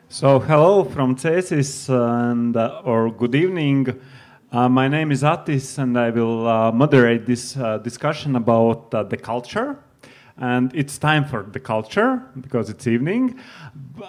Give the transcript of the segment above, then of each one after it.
So hello from cēSIS and or good evening. My name is Atis and I will moderate this discussion about the culture. And it's time for the culture because it's evening.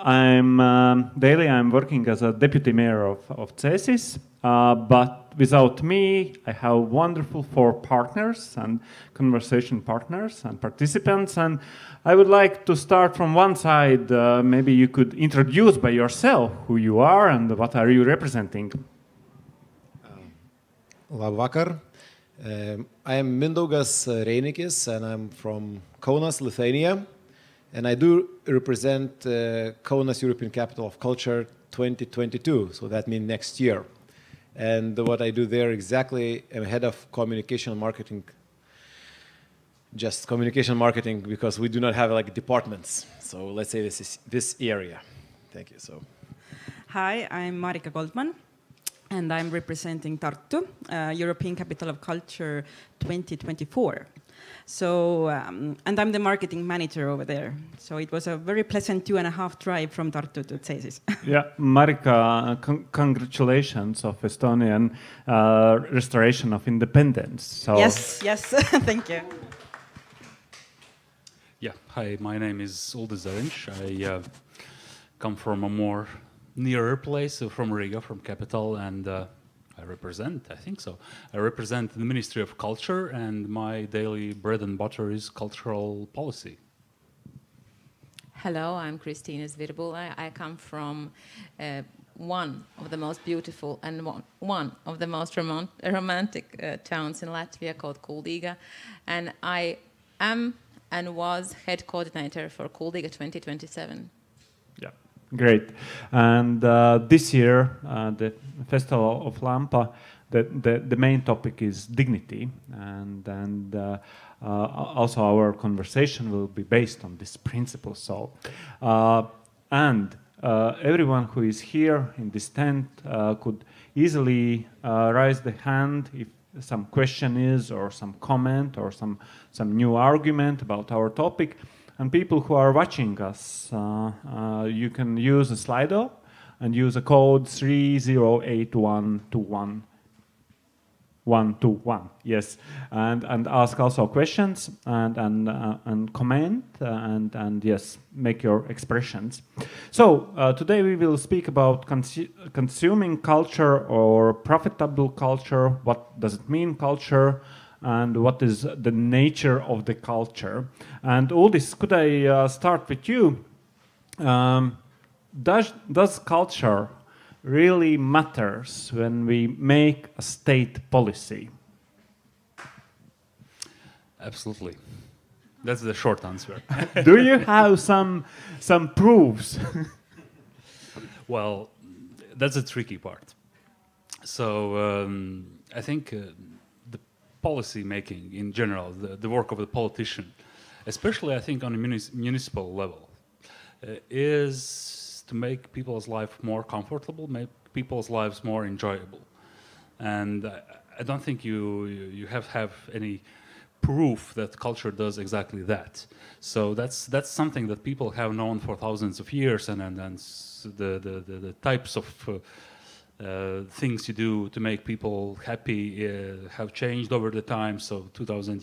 I'm working as a deputy mayor of cēSIS, but without me, I have wonderful 4 partners and conversation partners and participants. And I would like to start from one side. Maybe you could introduce by yourself who you are and what are you representing. Labvakar. I am Mindaugas Reinikis and I'm from Kaunas, Lithuania. And I do represent Kaunas European Capital of Culture 2022, so that means next year. And what I do there exactly, I'm head of communication and marketing. Just communication marketing because we do not have like departments. So let's say this is this area. Thank you. So, hi, I'm Marika Goldman, and I'm representing Tartu, European Capital of Culture 2024. So, and I'm the marketing manager over there. So it was a very pleasant 2.5 drive from Tartu to cēSIS. Yeah, Marika, congratulations of Estonian restoration of independence. So yes, thank you. Yeah, hi, my name is Uldis Zarinch. I come from a more nearer place, from Riga, from capital, and I represent the Ministry of Culture, and my daily bread and butter is cultural policy. Hello, I'm Kristina Zvirbula. I come from one of the most beautiful and one of the most romantic towns in Latvia called Kuldīga, and I am and was head coordinator for Kuldīga 2027. Yeah, great. And this year, the Festival of LAMPA, the main topic is dignity, and also our conversation will be based on this principle. So, everyone who is here in this tent could easily raise the hand if some question is, or some comment, or some new argument about our topic. And people who are watching us, you can use a Slido and use a code 308121. 121, yes, and ask also questions and comment and yes, make your expressions. So today we will speak about consuming culture or profitable culture. What does it mean, culture, and what is the nature of the culture? And Uldis, could I start with you? Does culture really matters when we make a state policy? Absolutely. That's the short answer. Do you have some proofs? Well, that's a tricky part. So I think the policy making in general, the work of the politician, especially I think on a municipal level, is to make people's life more comfortable, make people's lives more enjoyable. And I don't think you have any proof that culture does exactly that. So that's something that people have known for thousands of years, and the types of things you do to make people happy have changed over the time. So 2000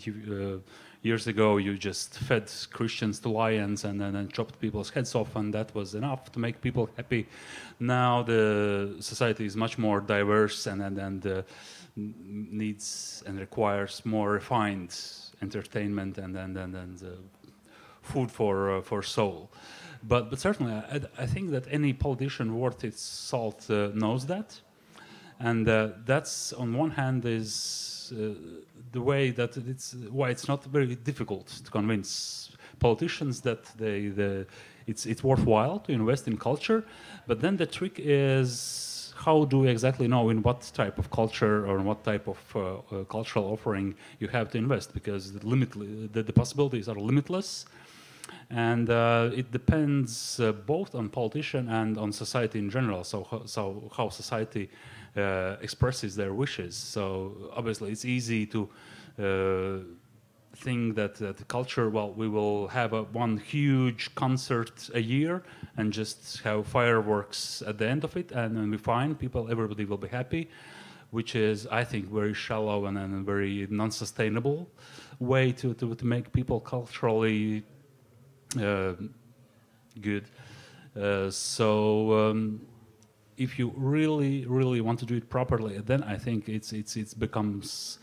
years ago you just fed Christians to lions and then chopped people's heads off, and that was enough to make people happy. Now the society is much more diverse and needs and requires more refined entertainment and food for soul. But certainly I think that any politician worth its salt knows that, and that's on one hand is the way that why it's not very difficult to convince politicians that it's worthwhile to invest in culture. But then the trick is, how do we exactly know in what type of culture or in what type of cultural offering you have to invest? Because the possibilities are limitless, and it depends both on politician and on society in general. So how society expresses their wishes. So obviously it's easy to think that the culture, well, we will have one huge concert a year and just have fireworks at the end of it, and then we find everybody will be happy, which is, I think, very shallow and a very non-sustainable way to make people culturally good. If you really want to do it properly, then I think it becomes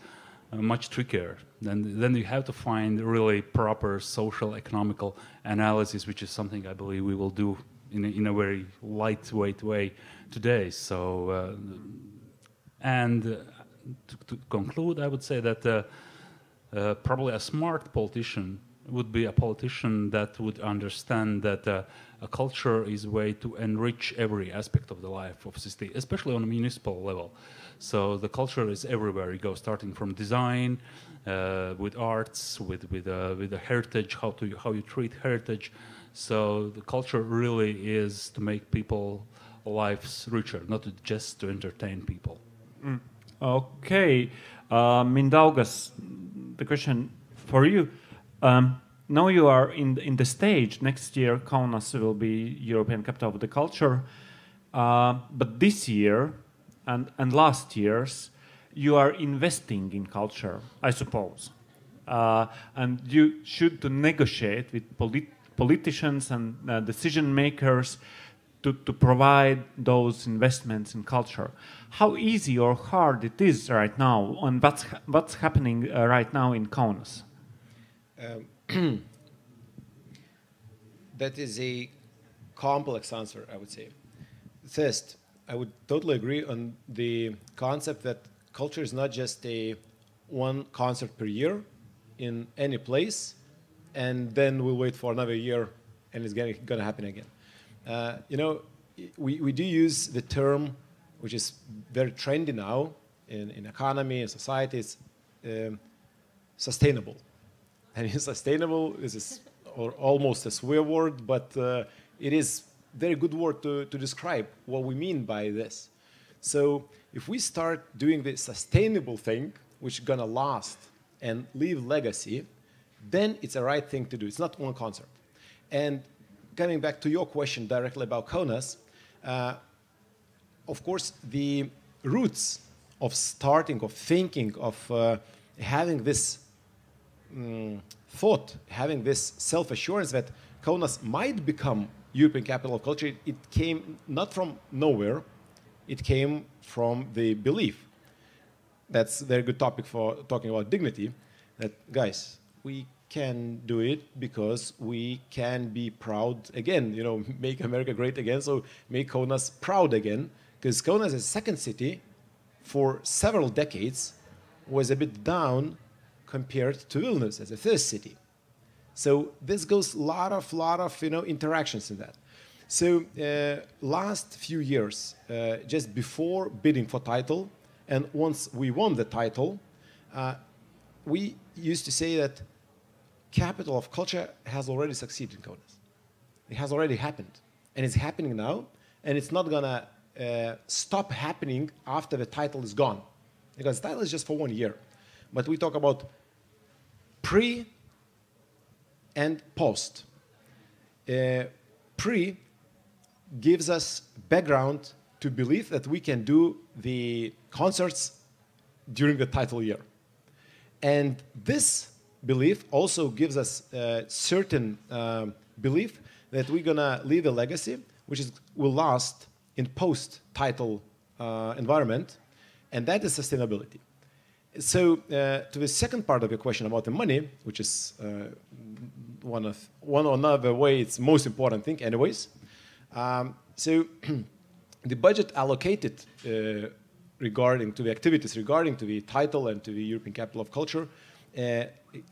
much trickier. Then you have to find really proper social economical analysis, which is something I believe we will do in a very lightweight way today. So, to conclude, I would say that probably a smart politician would be a politician that would understand that a culture is a way to enrich every aspect of the life of society, especially on a municipal level. So the culture is everywhere. You go starting from design, with arts, with the heritage, how you treat heritage. So the culture really is to make people lives richer, not just to entertain people. Okay, Mindaugas, the question for you. Now you are in the stage. Next year, Kaunas will be European Capital of the Culture. But this year and last years, you are investing in culture, I suppose. And you should to negotiate with politicians and decision makers to provide those investments in culture. How easy or hard it is right now, and what's happening right now in Kaunas? That is a complex answer, I would say. First, I would totally agree on the concept that culture is not just one concert per year in any place, and then we'll wait for another year and it's going to happen again. We do use the term, which is very trendy now in economy and society, it's sustainable. And sustainable is almost a swear word, but it is a very good word to describe what we mean by this. So if we start doing the sustainable thing, which is going to last and leave legacy, then it's the right thing to do. It's not one concert. And coming back to your question directly about Kaunas, of course, the roots of starting, of thinking, of having this thought, having this self-assurance that Kaunas might become European Capital of Culture, it came not from nowhere, it came from the belief. That's a very good topic for talking about dignity, that, guys, we can do it because we can be proud again, make America great again, so make Kaunas proud again, because Kaunas as a second city for several decades was a bit down compared to Vilnius as a third city. So this goes lot of interactions in that. So last few years, just before bidding for title, and once we won the title, we used to say that Capital of Culture has already succeeded in Kaunas. It has already happened, and it's happening now, and it's not gonna stop happening after the title is gone, because the title is just for 1 year. But we talk about pre and post. Pre gives us background to believe that we can do the concerts during the title year. And this belief also gives us a certain belief that we're gonna leave a legacy which will last in post-title environment, and that is sustainability. So to the second part of your question about the money, which is one or another way it's most important thing anyways. So the budget allocated regarding to the activities regarding to the title and to the European Capital of Culture,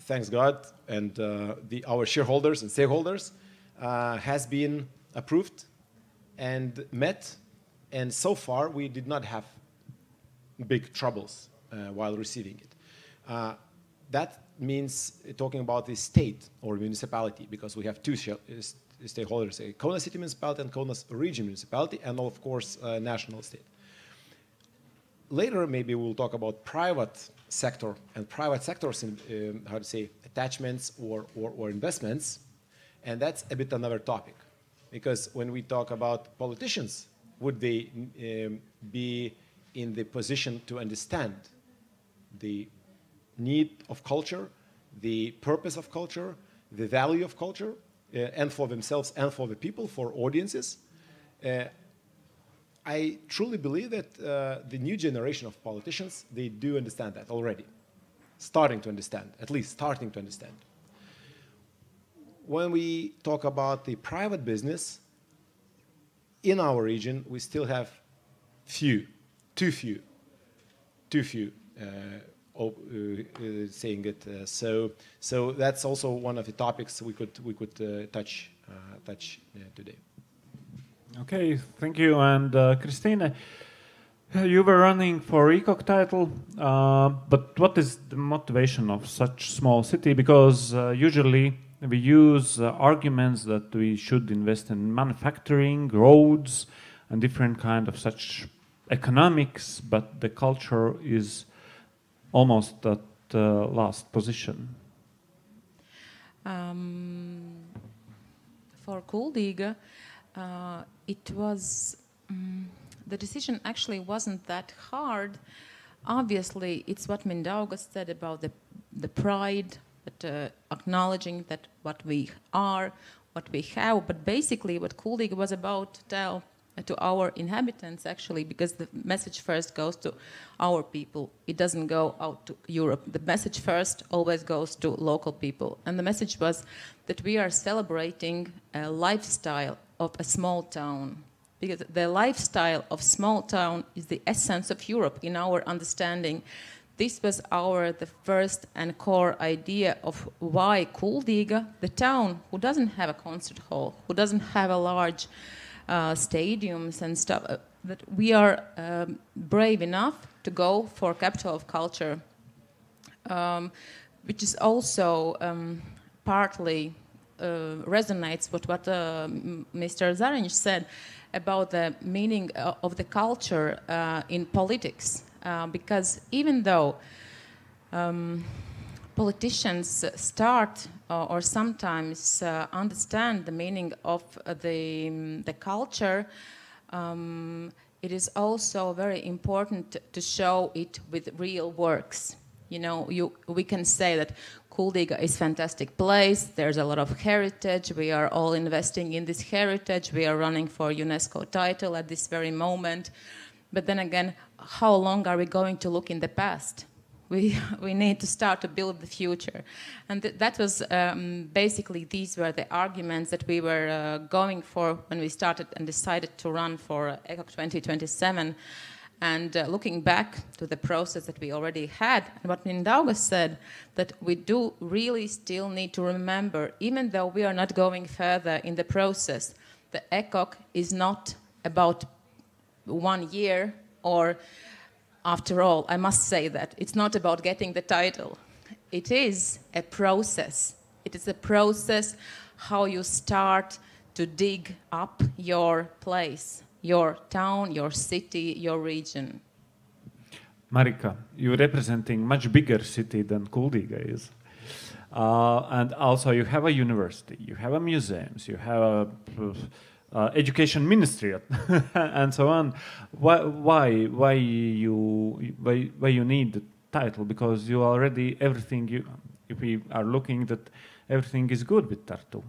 thanks God and our shareholders and stakeholders, has been approved and met, and so far we did not have big troubles while receiving it. That means talking about the state or municipality, because we have two stakeholders, a Kaunas City Municipality and Kaunas Region Municipality, and of course national state. Later maybe we'll talk about private sector and private sectors in how to say attachments or investments, and that's a bit another topic, because when we talk about politicians, would they be in the position to understand the need of culture, the purpose of culture, the value of culture, and for themselves and for the people, for audiences? I truly believe that the new generation of politicians, they do understand that already. Starting to understand, at least starting to understand. When we talk about the private business, in our region, we still have too few saying it. So that's also one of the topics we could touch today. Okay, thank you. And Christine, you were running for ECOC title, but what is the motivation of such small city? Because usually we use arguments that we should invest in manufacturing, roads, and different kind of such economics, but the culture is almost at last position. For Kuldīga, it was the decision actually wasn't that hard. Obviously, it's what Mindaugas said about the pride, that acknowledging that what we are, what we have, but basically what Kuldīga was about to tell to our inhabitants, actually, because the message first goes to our people. It doesn't go out to Europe. The message first always goes to local people. And the message was that we are celebrating a lifestyle of a small town, because the lifestyle of small town is the essence of Europe in our understanding. This was the first and core idea of why Kuldīga, the town who doesn't have a concert hall, who doesn't have a large stadiums and stuff, that we are brave enough to go for capital of culture, which is also partly resonates with what Mr. Zariņš said about the meaning of the culture in politics, because even though politicians start or sometimes understand the meaning of the culture, it is also very important to show it with real works. You know, we can say that Kuldīga is a fantastic place, there's a lot of heritage, we are all investing in this heritage, we are running for UNESCO title at this very moment. But then again, how long are we going to look in the past? We need to start to build the future. And that was basically, these were the arguments that we were going for when we started and decided to run for ECOC 2027. And looking back to the process that we already had, and what Mindaugas said, that we do really still need to remember, even though we are not going further in the process, the ECOC is not about 1 year, or after all, I must say that it's not about getting the title. It is a process. It is a process how you start to dig up your place, your town, your city, your region. Marika, you're representing much bigger city than Kuldīga is. And also you have a university, you have a museums, you have a education ministry and so on. Why you need the title? Because you already everything if we are looking that everything is good with Tartu?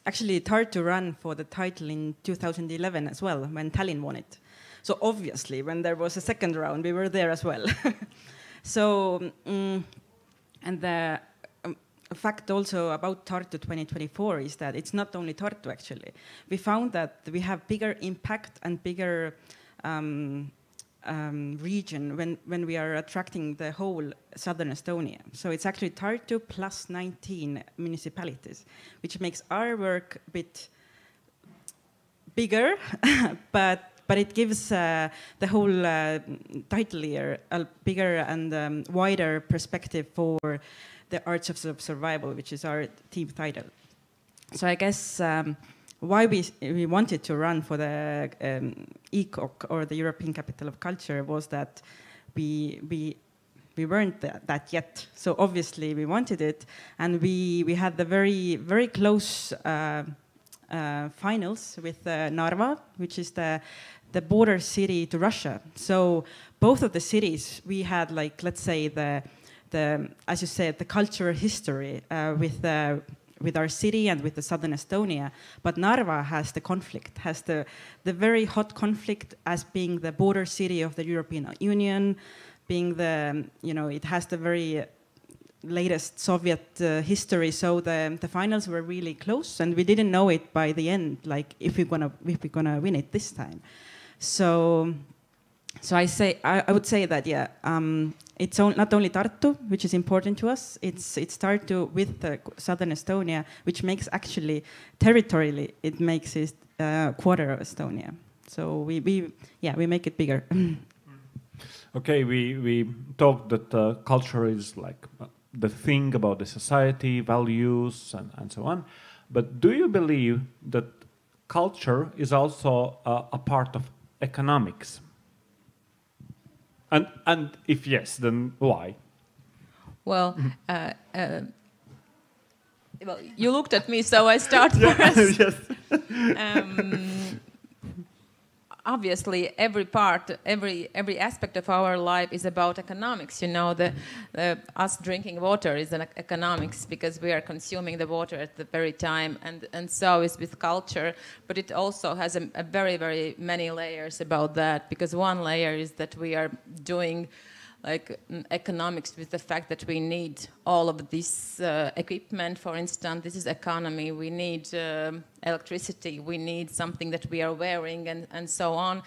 Actually, Tartu ran for the title in 2011 as well, when Tallinn won it. So obviously, when there was a second round, we were there as well. So, and the fact also about Tartu 2024 is that it's not only Tartu, actually. We found that we have bigger impact and bigger region when we are attracting the whole southern Estonia. So it's actually Tartu plus 19 municipalities, which makes our work a bit bigger, but it gives the whole title year a bigger and wider perspective for the arts of survival, which is our team title. So I guess why we wanted to run for the ECOC, or the European Capital of Culture, was that we weren't that yet. So obviously we wanted it, and we had the very close finals with Narva, which is the border city to Russia. So both of the cities, we had, like, let's say the as you said, the cultural history with our city and with the southern Estonia. But Narva has the conflict, has the very hot conflict as being the border city of the European Union, being it has the very latest Soviet history. So the finals were really close, and we didn't know it by the end, like if we're gonna win it this time. So I would say that, yeah, it's not only Tartu, which is important to us, it's Tartu with southern Estonia, which makes actually, territorially, it makes it a quarter of Estonia. So we make it bigger. Okay, we talked that culture is like the thing about the society, values, and so on. But do you believe that culture is also a part of economics? And if yes, then why? Well, well, you looked at me, so I start first. Yes. Obviously, every aspect of our life is about economics. You know, us drinking water is an economics, because we are consuming the water at the very time, and so is with culture. But it also has a very many layers about that, because one layer is that we are doing like economics with the fact that we need all of this equipment. For instance, this is economy. We need electricity. We need something that we are wearing, and so on.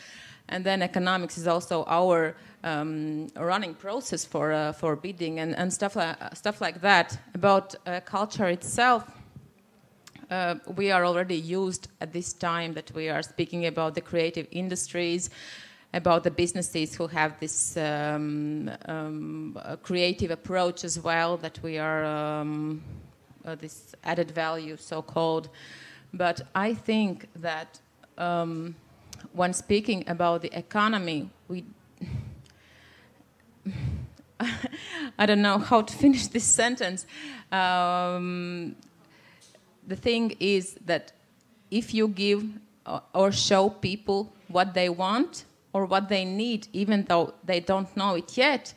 And then economics is also our running process for bidding and stuff like that. About culture itself, we are already used at this time that we are speaking about the creative industries, about the businesses who have this creative approach as well, that we are this added value, so-called. But I think that when speaking about the economy, I don't know how to finish this sentence. The thing is that if you give or show people what they want, or what they need, even though they don't know it yet,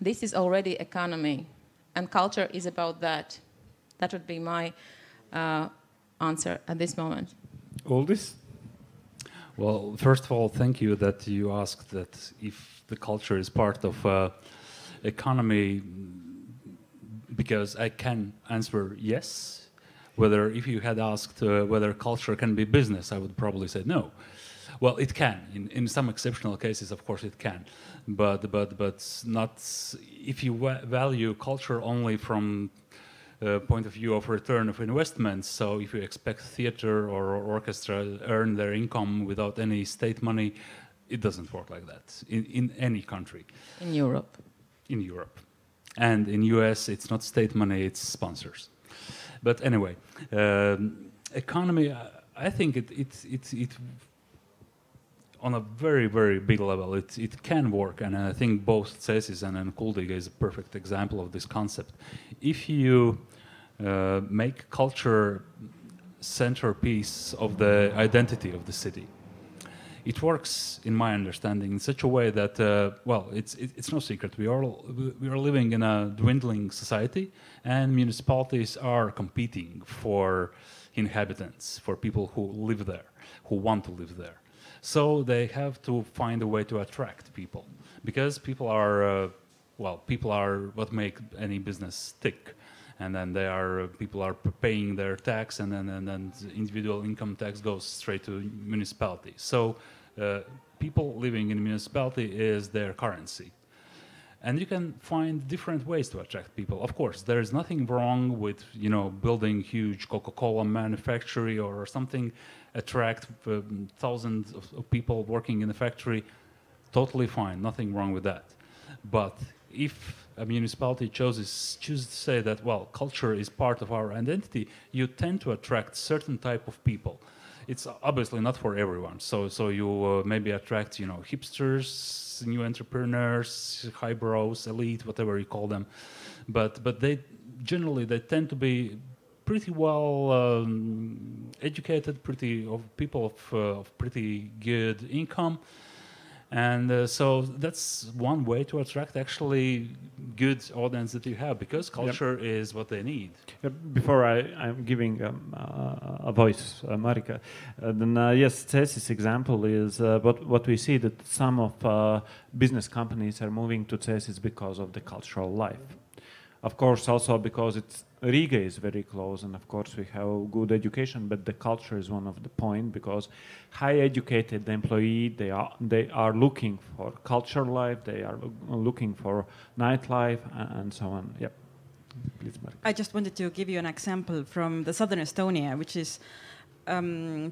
this is already economy. And culture is about that. That would be my answer at this moment. Aldis? Well, first of all, thank you that you asked that if the culture is part of economy, because I can answer yes. Whether if you had asked whether culture can be business, I would probably say no. Well, it can. In some exceptional cases, of course, it can, but not if you value culture only from point of view of return of investments. So if you expect theater or orchestra earn their income without any state money, it doesn't work like that in any country. In Europe. In Europe, and in US, it's not state money; it's sponsors. But anyway, economy. I think it on a very big level, it can work, and I think both cēSIS and kultūra is a perfect example of this concept. If you make culture centerpiece of the identity of the city, it works, in my understanding, in such a way that, well, it's no secret. We are living in a dwindling society, and municipalities are competing for inhabitants, for people who live there, who want to live there. So they have to find a way to attract people, because people are, well, people are what make any business tick. And then people are paying their tax, and then individual income tax goes straight to municipality. So people living in a municipality is their currency. And you can find different ways to attract people. Of course, there is nothing wrong with, you know, building huge Coca-Cola manufactory or something, attract thousands of people working in the factory. Totally fine, nothing wrong with that. But if a municipality chooses to say that, well, culture is part of our identity, you tend to attract certain type of people. It's obviously not for everyone. So you maybe attract, you know, hipsters, new entrepreneurs, highbrows, elite, whatever you call them. But they generally tend to be pretty well educated, people of pretty good income. And so that's one way to attract actually good audience that you have, because culture is what they need. Before I'm giving a voice, Marika, then yes, cēSIS example is what we see, that some of business companies are moving to cēSIS because of the cultural life. Of course, also because Riga is very close, and of course we have good education, but the culture is one of the point, because high educated employee, they are looking for culture life, they are looking for nightlife, and so on. Yep. Please, Marika. I just wanted to give you an example from the southern Estonia, which is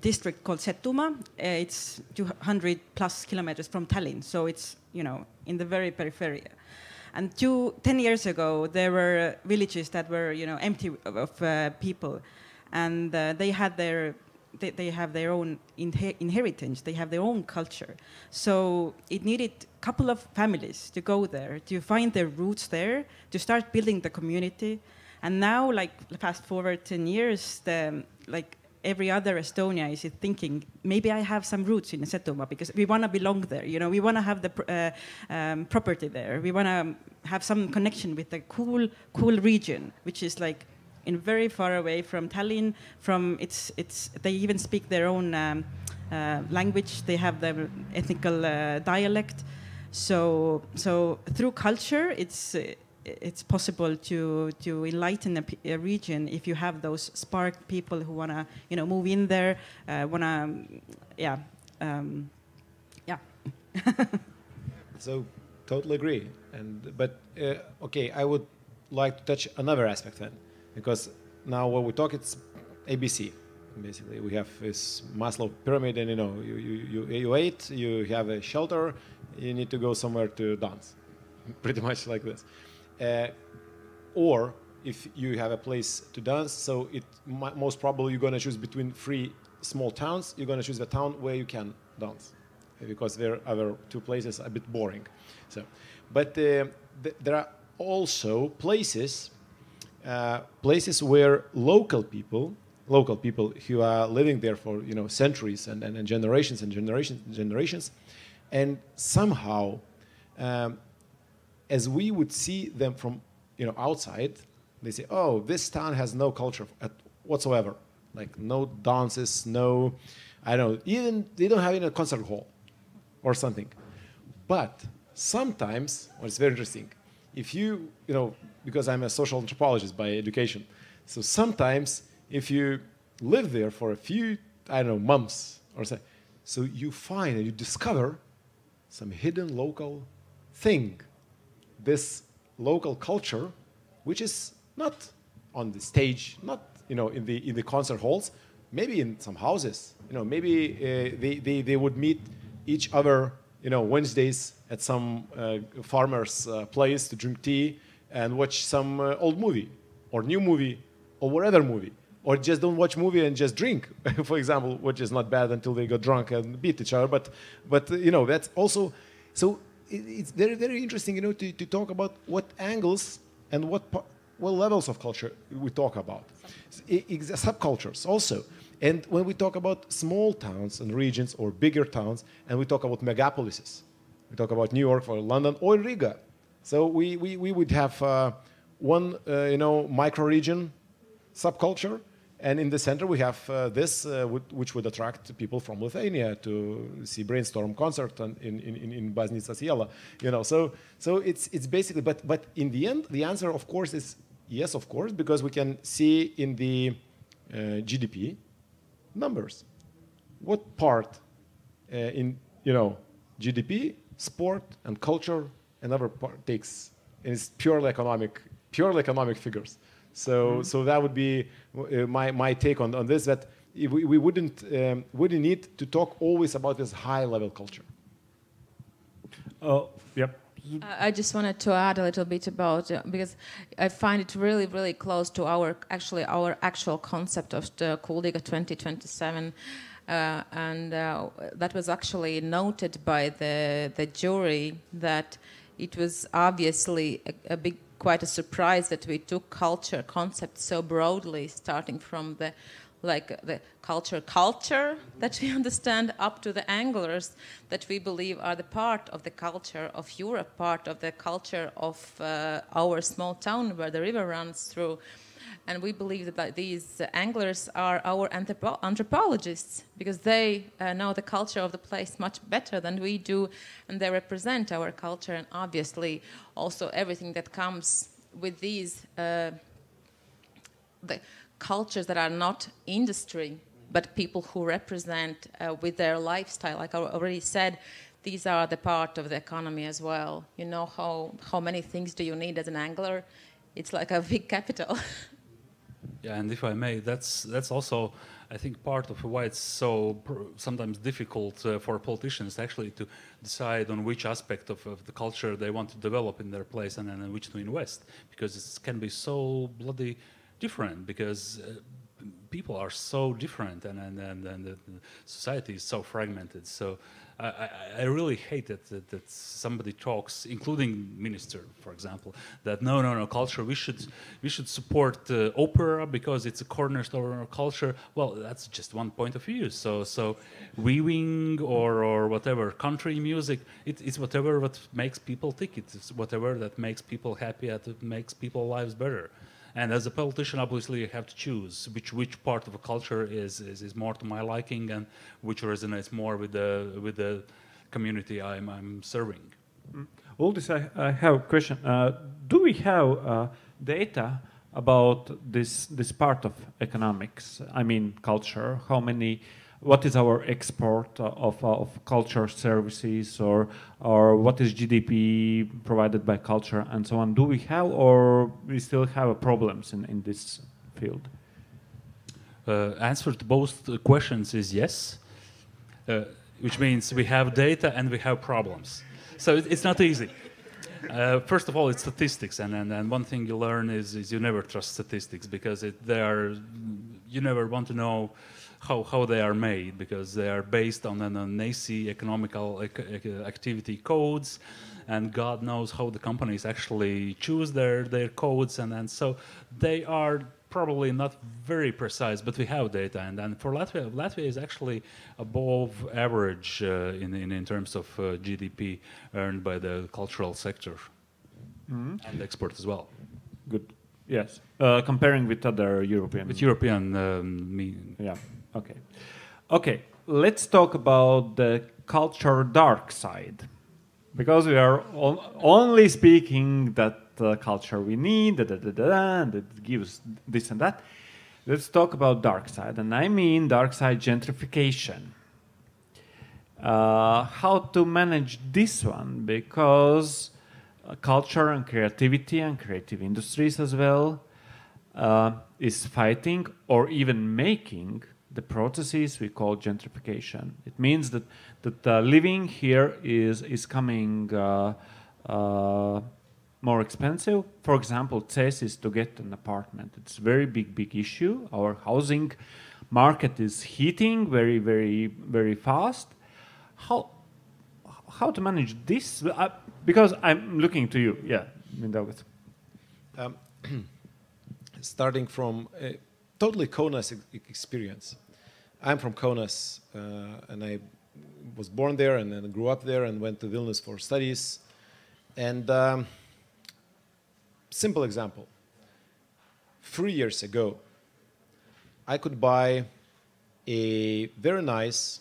district called Setomaa. It's 200 plus kilometers from Tallinn, so it's, you know, in the very periphery. And 10 years ago, there were villages that were, you know, empty of people, and they have their own inheritance. They have their own culture. So it needed a couple of families to go there, to find their roots there, to start building the community. And now, like fast forward 10 years, every other Estonia is thinking, maybe I have some roots in Setomaa, because we want to belong there. You know, we want to have the property there. We want to have some connection with the cool region, which is like in very far away from Tallinn. They even speak their own language. They have their ethnical dialect. So through culture, it's possible to enlighten a region if you have those spark people who want to, you know, move in there, So totally agree. But okay, I would like to touch another aspect then, because now when we talk, it's ABC. Basically, we have this Maslow pyramid, and you know, you ate, you have a shelter, you need to go somewhere to dance, pretty much like this. Or if you have a place to dance, so most probably you're going to choose between 3 small towns. You're going to choose the town where you can dance, because there are other 2 places a bit boring. So, but there are also places where local people who are living there for, you know, centuries and generations and generations, and somehow. As we would see them from, you know, outside, they say, "Oh, this town has no culture whatsoever. Like no dances, no, I don't know. Even they don't have even a concert hall, or something." But sometimes, well, it's very interesting. If you know, because I'm a social anthropologist by education, so sometimes if you live there for a few, I don't know, months or so you find and you discover some hidden local thing. This local culture, which is not on the stage, not, you know, in the concert halls, maybe in some houses. You know, maybe they would meet each other, you know, Wednesdays at some farmer's place to drink tea and watch some old movie or new movie or whatever movie, or just don't watch movie and just drink, for example, which is not bad until they got drunk and beat each other. But you know, that's also so. It's very, very interesting, you know, to talk about what angles and what levels of culture we talk about. Subcultures also. And when we talk about small towns and regions or bigger towns, and we talk about megapolises, we talk about New York or London or Riga. So we would have one micro-region subculture, and in the center we have this, which would attract people from Lithuania to see Brainstorm concert in Bažnyčios Iela. So it's basically, but in the end, the answer, of course, is yes, of course, because we can see in the GDP numbers what part in GDP, sport, and culture, another part takes, and it's purely economic figures. So that would be my take on this. That we wouldn't need to talk always about this high-level culture. Oh, yep. I just wanted to add a little bit about because I find it really, really close to our actual concept of the Kultūra 2027, and that was actually noted by the jury that it was obviously quite a surprise that we took culture concept so broadly, starting from the culture that we understand up to the anglers that we believe are the part of the culture of Europe, part of the culture of our small town where the river runs through. And we believe that these anglers are our anthropologists because they know the culture of the place much better than we do, and they represent our culture, and obviously also everything that comes with these the cultures that are not industry, but people who represent with their lifestyle. Like I already said, these are the part of the economy as well. You know how many things do you need as an angler? It's like a big capital. Yeah, and if I may, that's also, I think, part of why it's so sometimes difficult for politicians actually to decide on which aspect of the culture they want to develop in their place and in which to invest, because it can be so bloody different, because people are so different and the society is so fragmented. So I really hate that somebody talks, including minister, for example, that no culture, we should support opera because it's a cornerstone of our culture. Well, that's just one point of view. So weaving or whatever, country music, it's whatever what makes people tick. It's whatever that makes people happy, that makes people's lives better. And as a politician, obviously, you have to choose which part of a culture is more to my liking and which resonates more with the community I'm serving. Uldis, I have a question. Do we have data about this part of economics? I mean, culture. What is our export of culture services, or what is GDP provided by culture, and so on? Do we have, or we still have problems in this field? Answer to both questions is yes, which means we have data and we have problems. So it's not easy. First of all, it's statistics, and one thing you learn is you never trust statistics because you never want to know how they are made, because they are based on NACI economical activity codes, and God knows how the companies actually choose their codes, and so they are probably not very precise, but we have data, and for Latvia is actually above average in terms of GDP earned by the cultural sector and export as well. Good. Yes. Comparing with other European. With European, yeah. Okay. Okay. Let's talk about the culture dark side, because we are only speaking that culture we need, and it gives this and that. Let's talk about dark side, and I mean dark side gentrification. How to manage this one, because culture and creativity and creative industries as well is fighting or even making the processes we call gentrification. It means that living here is coming more expensive. For example, cēSIS, to get an apartment, it's a very big issue. Our housing market is heating very fast. How to manage this? Because I'm looking to you. Yeah, Mindaugas. Starting from a totally Kaunas experience. I'm from Kaunas, and I was born there and then grew up there and went to Vilnius for studies. And simple example. 3 years ago, I could buy a very nice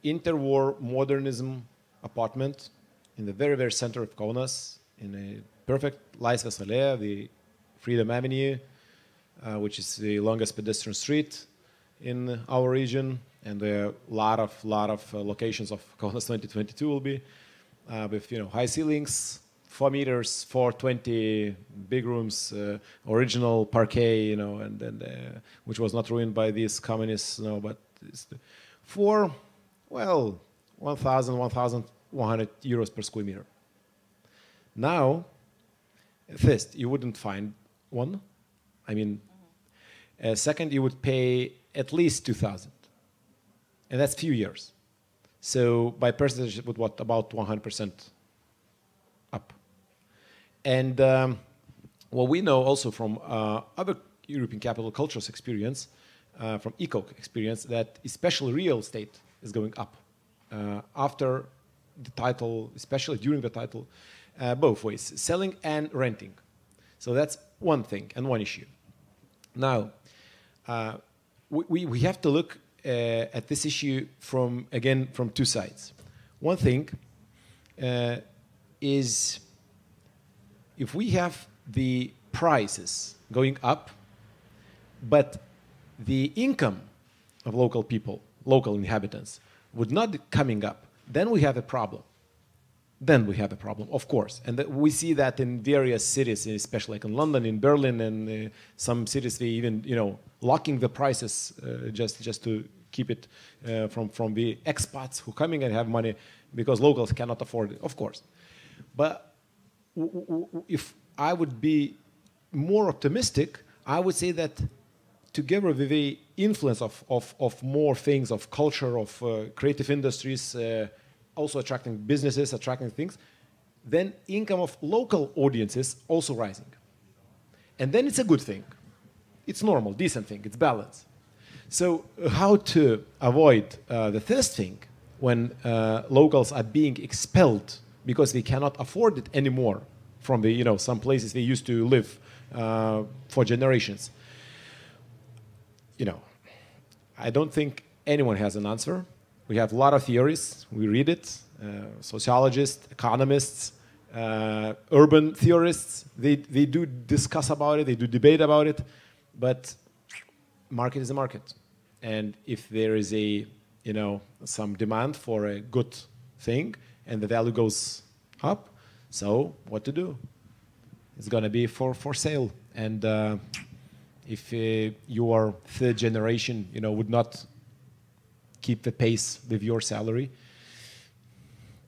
interwar modernism apartment in the very, very center of Kaunas, in a perfect Laisvės alėja, the Freedom Avenue, which is the longest pedestrian street in our region, and there are a lot of locations of Kaunas 2022 will be with high ceilings, 4 meters, 420 big rooms, original parquet, and which was not ruined by these communists, but it's for 1,100 euros per square meter. Now, first, you wouldn't find one. I mean, second, you would pay at least 2,000, and that's few years. So by percentage, it would about 100% up. And what we know also from other European capital cultures experience, from ECOC experience, that especially real estate is going up after the title, especially during the title, both ways, selling and renting. So that's one thing and one issue. Now, we have to look at this issue from two sides. One thing is if we have the prices going up, but the income of local people, local inhabitants, would not be coming up, then we have a problem. Then we have a problem, of course. And we see that in various cities, especially like in London, in Berlin, and some cities, they even, locking the prices just to keep it from the expats who coming and have money because locals cannot afford it, of course. But if I would be more optimistic, I would say that together with the influence of more things, of culture, of creative industries, also attracting businesses, attracting things, then income of local audiences also rising. And then it's a good thing. It's normal, decent thing, it's balanced. So how to avoid the first thing when locals are being expelled because they cannot afford it anymore from the, some places they used to live for generations? I don't think anyone has an answer. We have a lot of theories. We read it. Sociologists, economists, urban theorists, they do discuss about it. They do debate about it. But market is a market. And if there is some demand for a good thing and the value goes up, so what to do? It's going to be for sale. And if your third generation, would not keep the pace with your salary,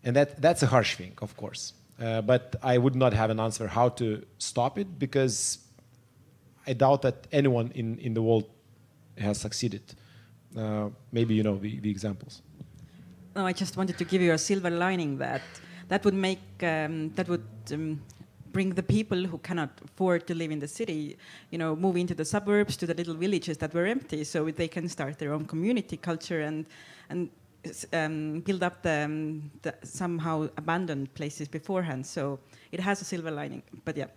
and that's a harsh thing, of course. But I would not have an answer how to stop it, because I doubt that anyone in the world has succeeded. Maybe the examples. No, I just wanted to give you a silver lining that would make bring the people who cannot afford to live in the city, move into the suburbs, to the little villages that were empty, so they can start their own community culture and build up the somehow abandoned places beforehand. So it has a silver lining, but yeah.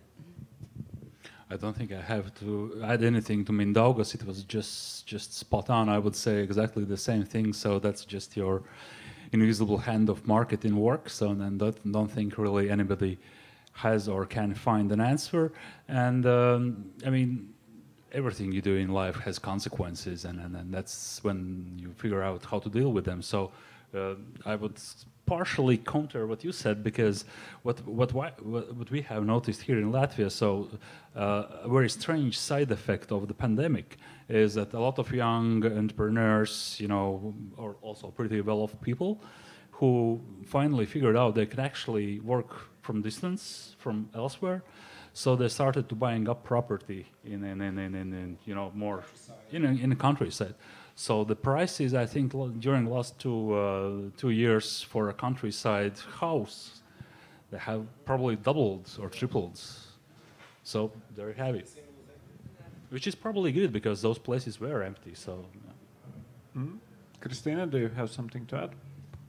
I don't think I have to add anything to Mindaugas. It was just spot on. I would say exactly the same thing. So that's just your invisible hand of marketing work. So then don't think really anybody has or can find an answer. And I mean, everything you do in life has consequences, and that's when you figure out how to deal with them. So I would partially counter what you said, because what we have noticed here in Latvia, so a very strange side effect of the pandemic is that a lot of young entrepreneurs, or also pretty well-off people, who finally figured out they could actually work from distance, from elsewhere. So they started to buying up property in more in the countryside. So the prices, I think, during the last 2 years for a countryside house, they have probably doubled or tripled. So there you have it, which is probably good because those places were empty. So. Christina, do you have something to add?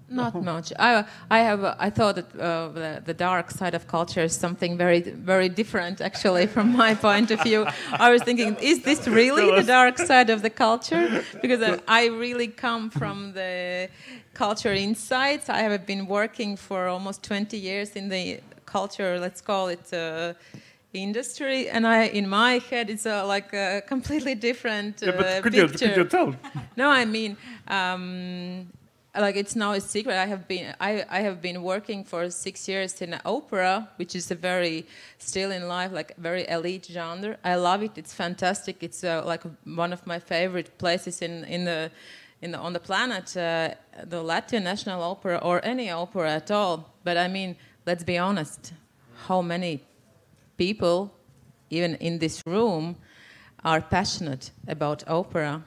Not much. I thought that the dark side of culture is something very, very different, actually, from my point of view. I was thinking, is this really the dark side of the culture? Because I really come from the culture insights. I have been working for almost 20 years in the culture, let's call it industry, and in my head it's like a completely different but could picture. you tell? No, I mean, like it's now a secret. I have been working for 6 years in opera, which is a very still in life, like very elite genre. I love it. It's fantastic. It's like one of my favorite places on the planet, the Latvian National Opera or any opera at all. But I mean, let's be honest. How many people, even in this room, are passionate about opera?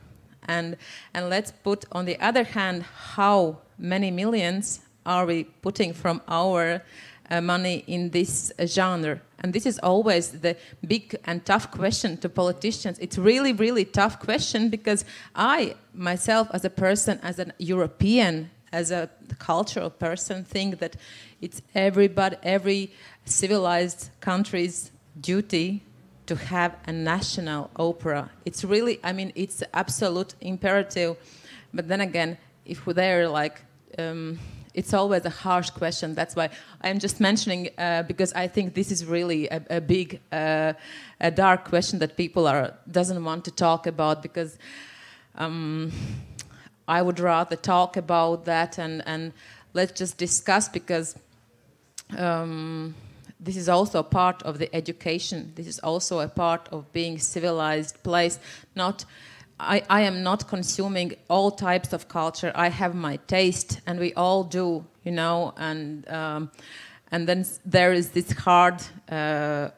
And let's put, on the other hand, how many millions are we putting from our money in this genre? And this is always the big and tough question to politicians. It's really, really tough question because I, myself, as a person, as an European, as a cultural person, think that it's every civilized country's duty to have a national opera. It's really, I mean, it's absolute imperative. But then again, if they're like, it's always a harsh question. That's why I'm just mentioning, because I think this is really a big, a dark question that people doesn't want to talk about, because I would rather talk about that and let's just discuss, because this is also a part of the education. This is also a part of being civilized place. I am not consuming all types of culture. I have my taste, and we all do, you know. And then there is this hard,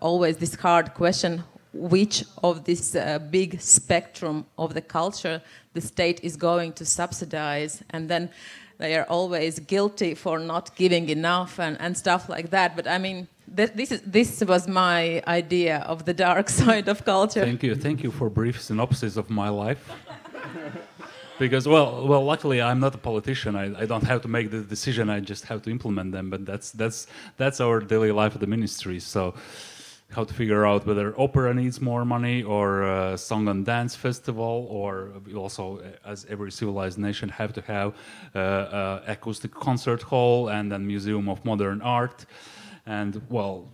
always this hard question: which of this big spectrum of the culture the state is going to subsidize? And then they are always guilty for not giving enough and stuff like that. But I mean, this was my idea of the dark side of culture. Thank you for brief synopsis of my life. Because well, luckily I'm not a politician. I don't have to make the decision. I just have to implement them. But that's our daily life at the ministry. So how to figure out whether opera needs more money, or a song and dance festival, or we also, as every civilized nation, have to have acoustic concert hall and then museum of modern art. And well,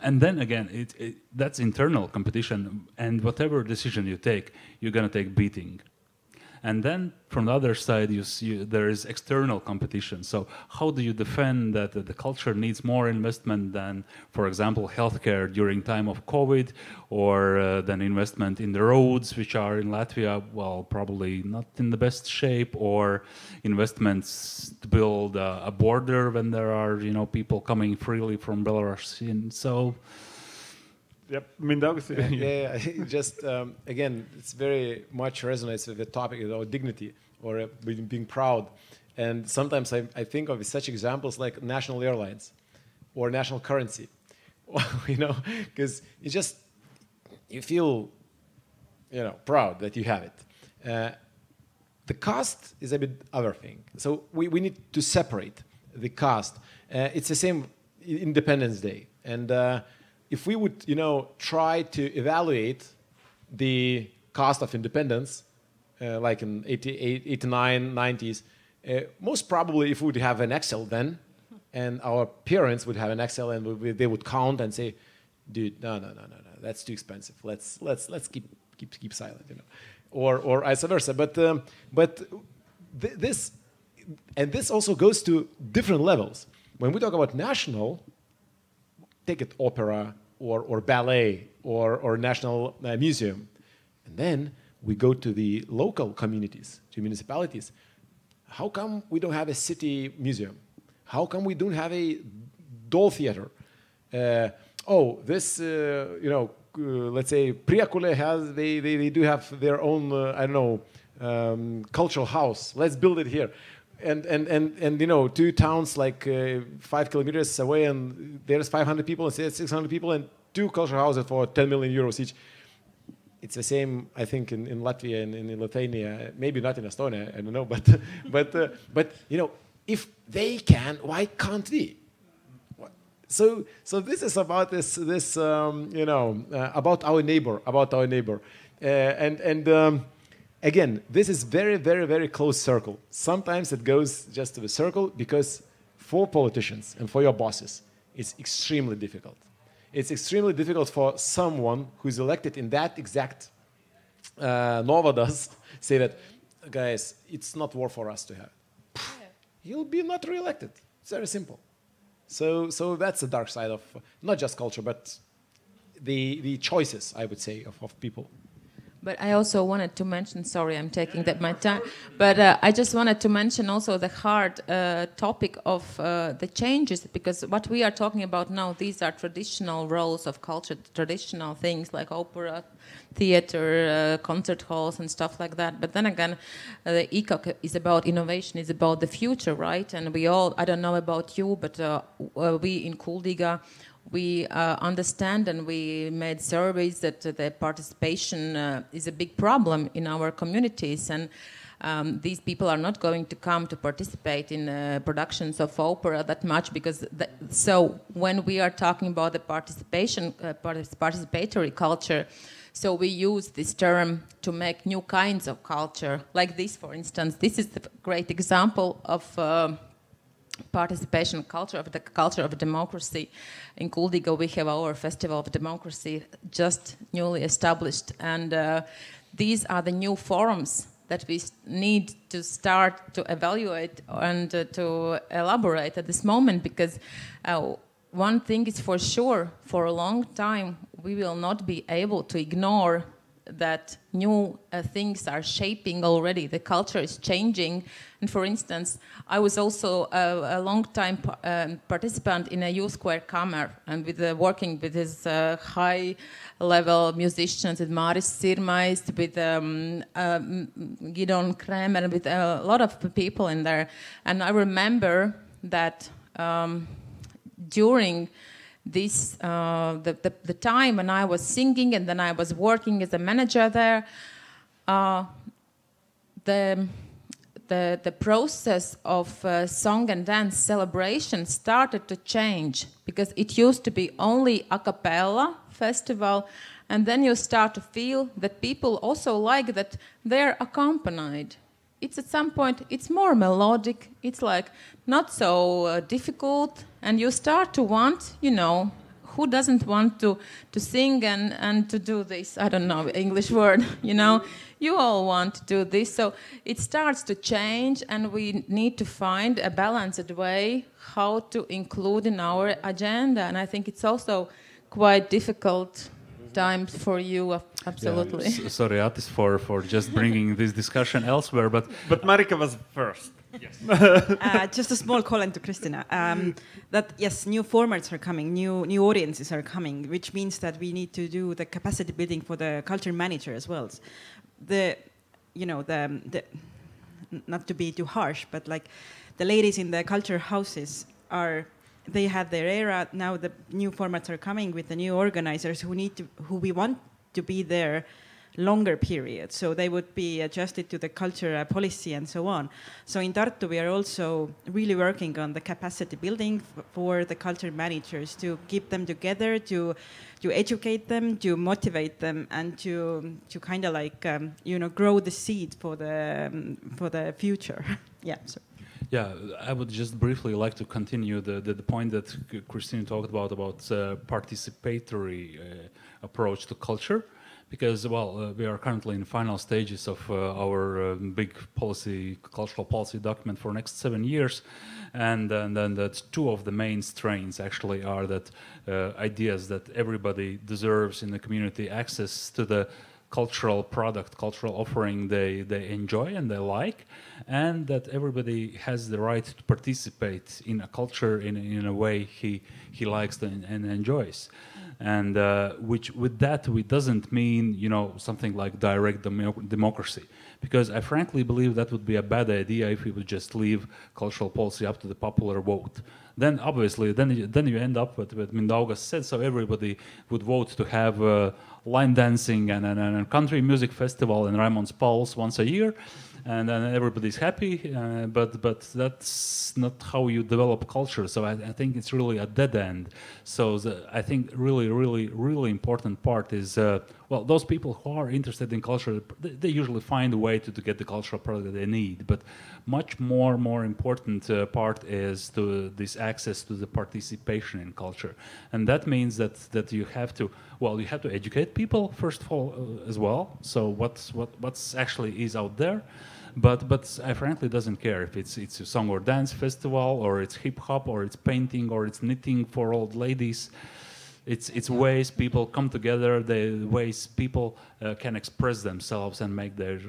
and then again, that's internal competition, and whatever decision you take, you're gonna take beating. And then from the other side, you see there is external competition. So how do you defend that the culture needs more investment than, for example, healthcare during time of COVID, or than investment in the roads, which are in Latvia, well, probably not in the best shape, or investments to build a border when there are, you know, people coming freely from Belarus. And so. Yep, Mindaugas. Yeah. Just again, it's very much resonates with the topic of dignity or being proud. And sometimes I think of such examples like national airlines or national currency, you know, because you feel, you know, proud that you have it. The cost is a bit other thing. So we need to separate the cost. It's the same Independence Day, and if we would, you know, try to evaluate the cost of independence, like in 89, 90s, most probably if we would have an Excel then, and our parents would have an Excel, and they would count and say, dude, no, that's too expensive. Let's keep silent, you know, or vice versa. But this also goes to different levels. When we talk about national, take it opera or ballet or national museum. And then we go to the local communities, to municipalities. How come we don't have a city museum? How come we don't have a doll theater? Let's say Priekule they do have their own, cultural house. Let's build it here. And you know, two towns like 5 kilometers away, and there's 500 people and 600 people, and 2 cultural houses for 10 million euros each. it's the same, I think, in Latvia and in Lithuania, maybe not in Estonia, I don't know, but you know, if they can, why can't we? So this is about this you know, about our neighbor, and again, this is very close circle. Sometimes it goes just to the circle because for politicians and for your bosses, it's extremely difficult. It's extremely difficult for someone who's elected in that exact Novadas say that, guys, it's not worth for us to have. You'll be not re-elected. It's very simple. So that's the dark side of not just culture, but the choices, I would say, of people. But I also wanted to mention, sorry, I'm taking that my time, but I just wanted to mention also the hard topic of the changes, because what we are talking about now, these are traditional roles of culture, traditional things like opera, theater, concert halls and stuff like that. But then again, the ECOC is about innovation, is about the future, right? And we all, I don't know about you, but we in Kuldīga, we understand, and we made surveys that the participation is a big problem in our communities, and these people are not going to come to participate in productions of opera that much, because so when we are talking about the participation, participatory culture, so we use this term to make new kinds of culture, like this, for instance. This is a great example of participation culture, of the culture of democracy. In Kuldīga we have our Festival of Democracy just newly established, and these are the new forums that we need to start to evaluate and to elaborate at this moment, because one thing is for sure, for a long time we will not be able to ignore that new things are shaping already. The culture is changing. And for instance, I was also a long-time participant in a youth square Kammer, and with working with his high-level musicians, with Māris Sirmais, with Gidon Kremer, with a lot of people in there. And I remember that during this the time when I was singing and then I was working as a manager there, the process of song and dance celebration started to change, because it used to be only a cappella festival, and then you start to feel that people also like that they're accompanied. It's at some point, it's more melodic, it's like not so difficult, and you start to want, you know, who doesn't want to sing and to do this, I don't know, English word, you know, you all want to do this. So it starts to change, and we need to find a balanced way how to include in our agenda, and I think it's also quite difficult times for you, absolutely. Yeah, sorry, Atis, for just bringing this discussion elsewhere, but Marika was first. Yes. Just a small comment to Kristina. That yes, new formats are coming, new audiences are coming, which means that we need to do the capacity building for the culture manager as well. The not to be too harsh, but like the ladies in the culture houses they have their era. Now the new formats are coming with the new organizers who we want to be there longer period. So they would be adjusted to the culture policy and so on. So in Tartu, we are also really working on the capacity building for the culture managers, to keep them together, to educate them, to motivate them, and to kind of like, grow the seed for the future. Yeah. So. Yeah, I would just briefly like to continue the point that Kristina talked about participatory approach to culture, because, well, we are currently in the final stages of our big cultural policy document for next 7 years, and then that two of the main strains actually are that ideas that everybody deserves in the community access to the cultural product, cultural offering they enjoy and they like, and that everybody has the right to participate in a culture in a way he he likes and enjoys. And which with that we doesn't mean, you know, something like direct democracy, because I frankly believe that would be a bad idea if we would just leave cultural policy up to the popular vote. Then obviously then you end up with what Mindaugas said, so everybody would vote to have line dancing and a country music festival in Raimonds Pals once a year, and then everybody's happy, but that's not how you develop culture. So I think it's really a dead end. So I think really important part is, well, those people who are interested in culture, they usually find a way to get the cultural product that they need. But much more important part is this access to the participation in culture, and that means that you have to, well, you have to educate people first of all as well. So what's actually is out there. But I frankly doesn't care if it's a song or dance festival, or it's hip hop, or it's painting, or it's knitting for old ladies. It's ways people come together, the ways people can express themselves and make their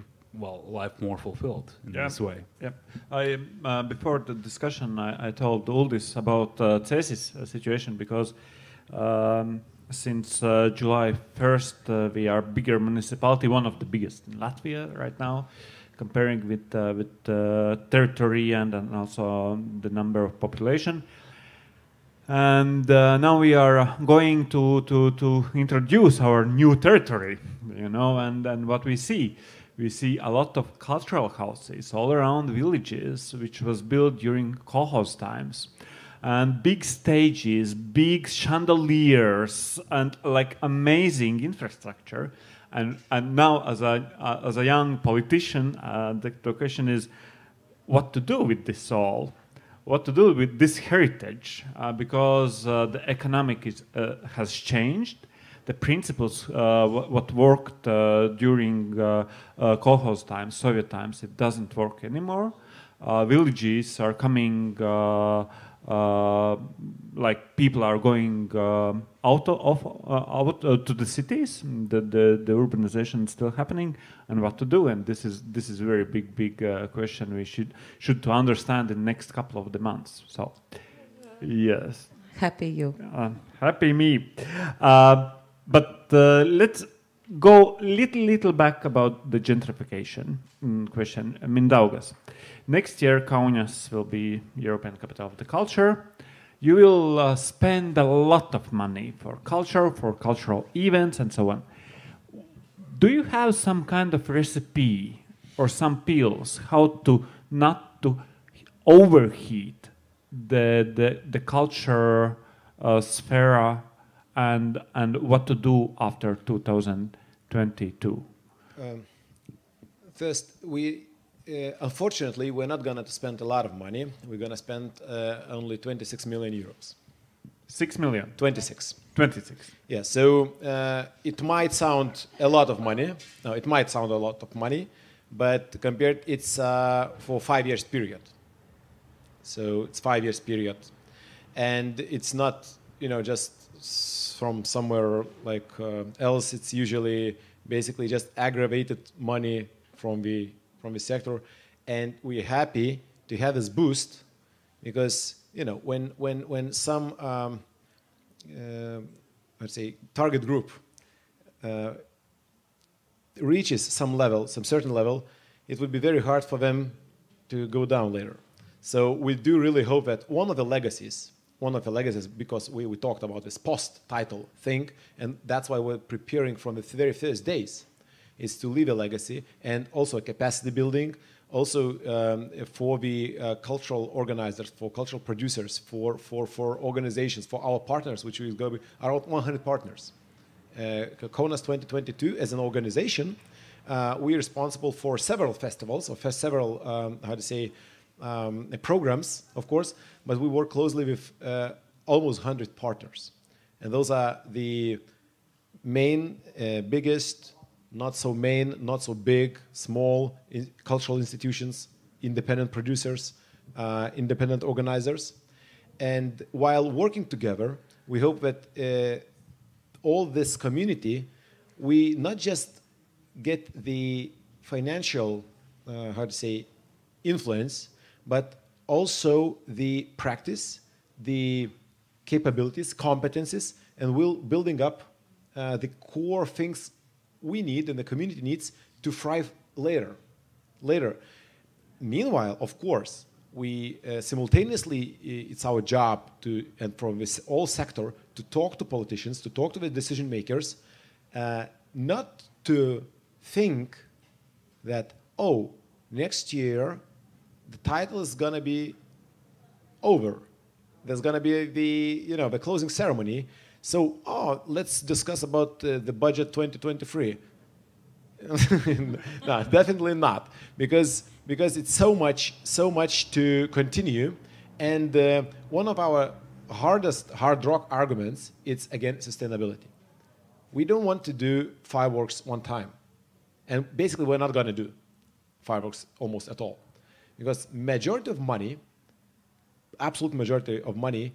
life more fulfilled in this way. Yeah. Before the discussion, I told Uldis about cēSIS situation, because since July 1st, we are bigger municipality, one of the biggest in Latvia right now, comparing with territory and also the number of population. And now we are going to introduce our new territory, you know, and what we see a lot of cultural houses all around villages, which was built during kolkhoz times, and big stages, big chandeliers, and like amazing infrastructure. And now, as a young politician, the question is what to do with this all, what to do with this heritage, because the economic has changed. The principles, what worked during kolkhoz times, Soviet times, it doesn't work anymore. Villages are coming, like people are going out to the cities. The urbanization is still happening, and what to do. And this is a very big question we should to understand in the next couple of the months. So, yes. Happy you. Happy me. But let's go little back about the gentrification question. Mindaugas. Next year, Kaunas will be European Capital of the Culture. You will spend a lot of money for culture, for cultural events, and so on. Do you have some kind of recipe or some pills how to not to overheat the culture sphere, and what to do after 2022? First, unfortunately, we're not going to spend a lot of money. We're going to spend only 26 million euros. 6 million? 26. 26. Yeah, so it might sound a lot of money. No, it might sound a lot of money, but compared, it's for 5 years period. So it's 5 years period. And it's not, you know, just from somewhere like else. It's usually basically just aggravated money from the sector, and we're happy to have this boost, because you know when some let's say target group reaches some certain level, it would be very hard for them to go down later. So we do really hope that one of the legacies, because we talked about this post-title thing, and that's why we're preparing from the very first days, is to leave a legacy and also a capacity building, also for the cultural organizers, for cultural producers, for organizations, for our partners, which is going to be around 100 partners. Kaunas 2022 as an organization, we're responsible for several festivals, or for several, programs, of course, but we work closely with almost 100 partners. And those are the main, biggest, not so big, small cultural institutions, independent producers, independent organizers. And while working together, we hope that all this community, we not just get the financial, influence, but also the practice, the capabilities, competencies, and building up the core things we need and the community needs to thrive later. Meanwhile, of course, we simultaneously, it's our job to, and from this all sector, to talk to politicians, to talk to the decision makers, not to think that, oh, next year the title is going to be over. There's going to be the closing ceremony. So, let's discuss about the budget 2023. No, definitely not, because it's so much to continue, and one of our hard rock arguments is again sustainability. We don't want to do fireworks one time, and basically we're not going to do fireworks almost at all, because majority of money, absolute majority of money,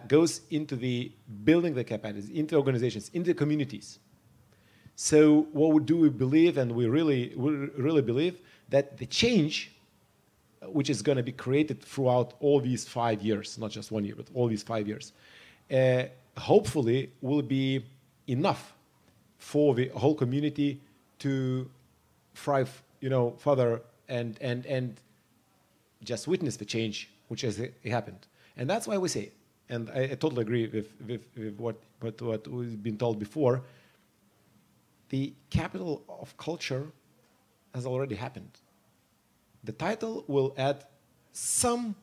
goes into the building the capacities, into organizations, into communities. So what do we believe, and we really believe that the change, which is going to be created throughout all these 5 years, not just 1 year, but all these 5 years, hopefully will be enough for the whole community to thrive, further and just witness the change which has happened. And that's why we say, and I totally agree with what we've been told before, the capital of culture has already happened. The title will add some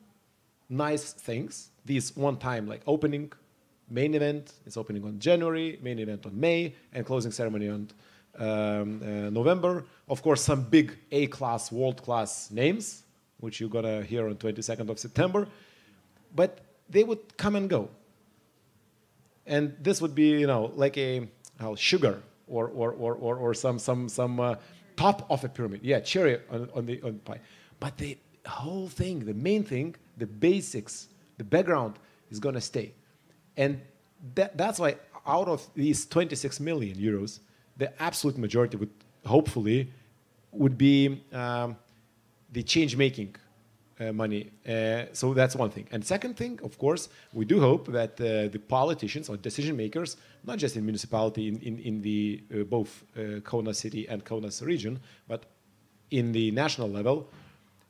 nice things. These one time, like opening, main event, it's opening on January, main event on May, and closing ceremony on November. Of course, some big A-class, world-class names, which you're gonna hear on 22nd of September. But they would come and go. And this would be, like a sugar or some top of a pyramid. Yeah, cherry on the pie. But the whole thing, the main thing, the basics, the background is going to stay. And that's why out of these 26 million euros, the absolute majority hopefully would be the change-making money. So that's one thing. And second thing, of course, we do hope that the politicians or decision makers, not just in municipality, in the both Kaunas city and Kaunas region, but in the national level,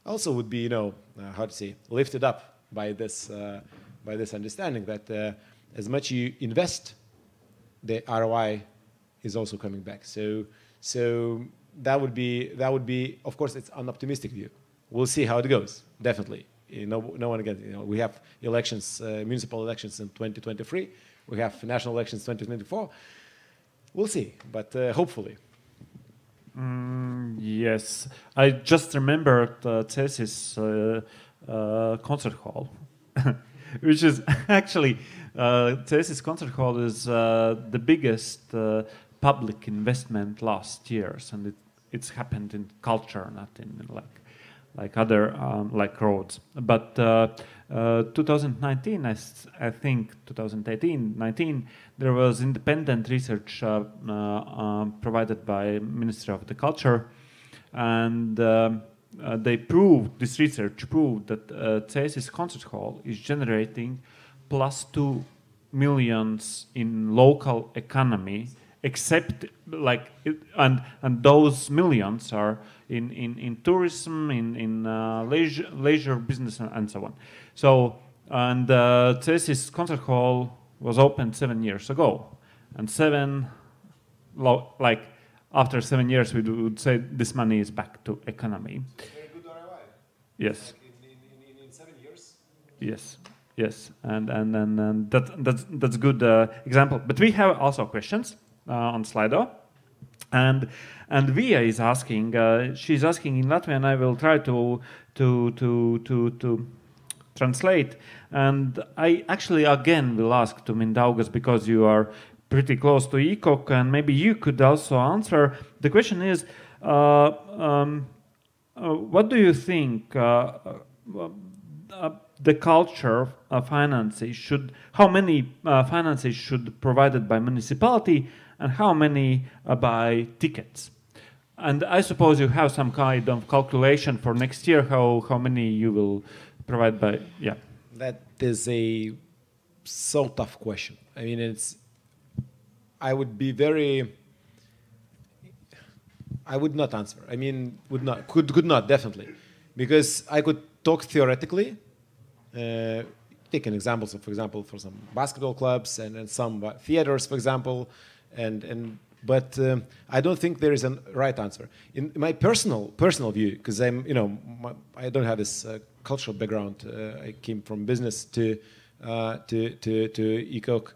also would be, lifted up by this understanding that as much you invest, the ROI is also coming back. So that would be, of course, it's an optimistic view. We'll see how it goes. Definitely, no one again. We have elections, municipal elections in 2023. We have national elections 2024. We'll see, but hopefully. Yes, I just remembered cēSIS concert hall, which is actually cēSIS concert hall is the biggest public investment last years, and it's happened in culture, not in like other like roads. But 2019, I think 2018-19, there was independent research provided by Ministry of the Culture, and this research proved that cēSIS concert hall is generating +2 million in local economy, except and those millions are in tourism, in leisure business, and so on. So, and cēSIS concert hall was opened 7 years ago, and after 7 years, we would say this money is back to economy. Very good ROI. Yes. Like in 7 years. Yes, and that's good example. But we have also questions on Slido, and Via is asking. She's asking in Latvian. I will try to translate. And I actually again will ask to Mindaugas, because you are pretty close to ECOC, and maybe you could also answer. The question is, what do you think the culture finances should, how many finances should be provided by municipality, and how many by tickets? And I suppose you have some kind of calculation for next year, how many you will provide by, yeah. That is a so tough question. I mean, I would not answer. I mean, could not, definitely. Because I could talk theoretically, take an example, so for example, for some basketball clubs and some theaters, for example, but I don't think there is a right answer. In my personal view, because I don't have this cultural background. I came from business to ECOC,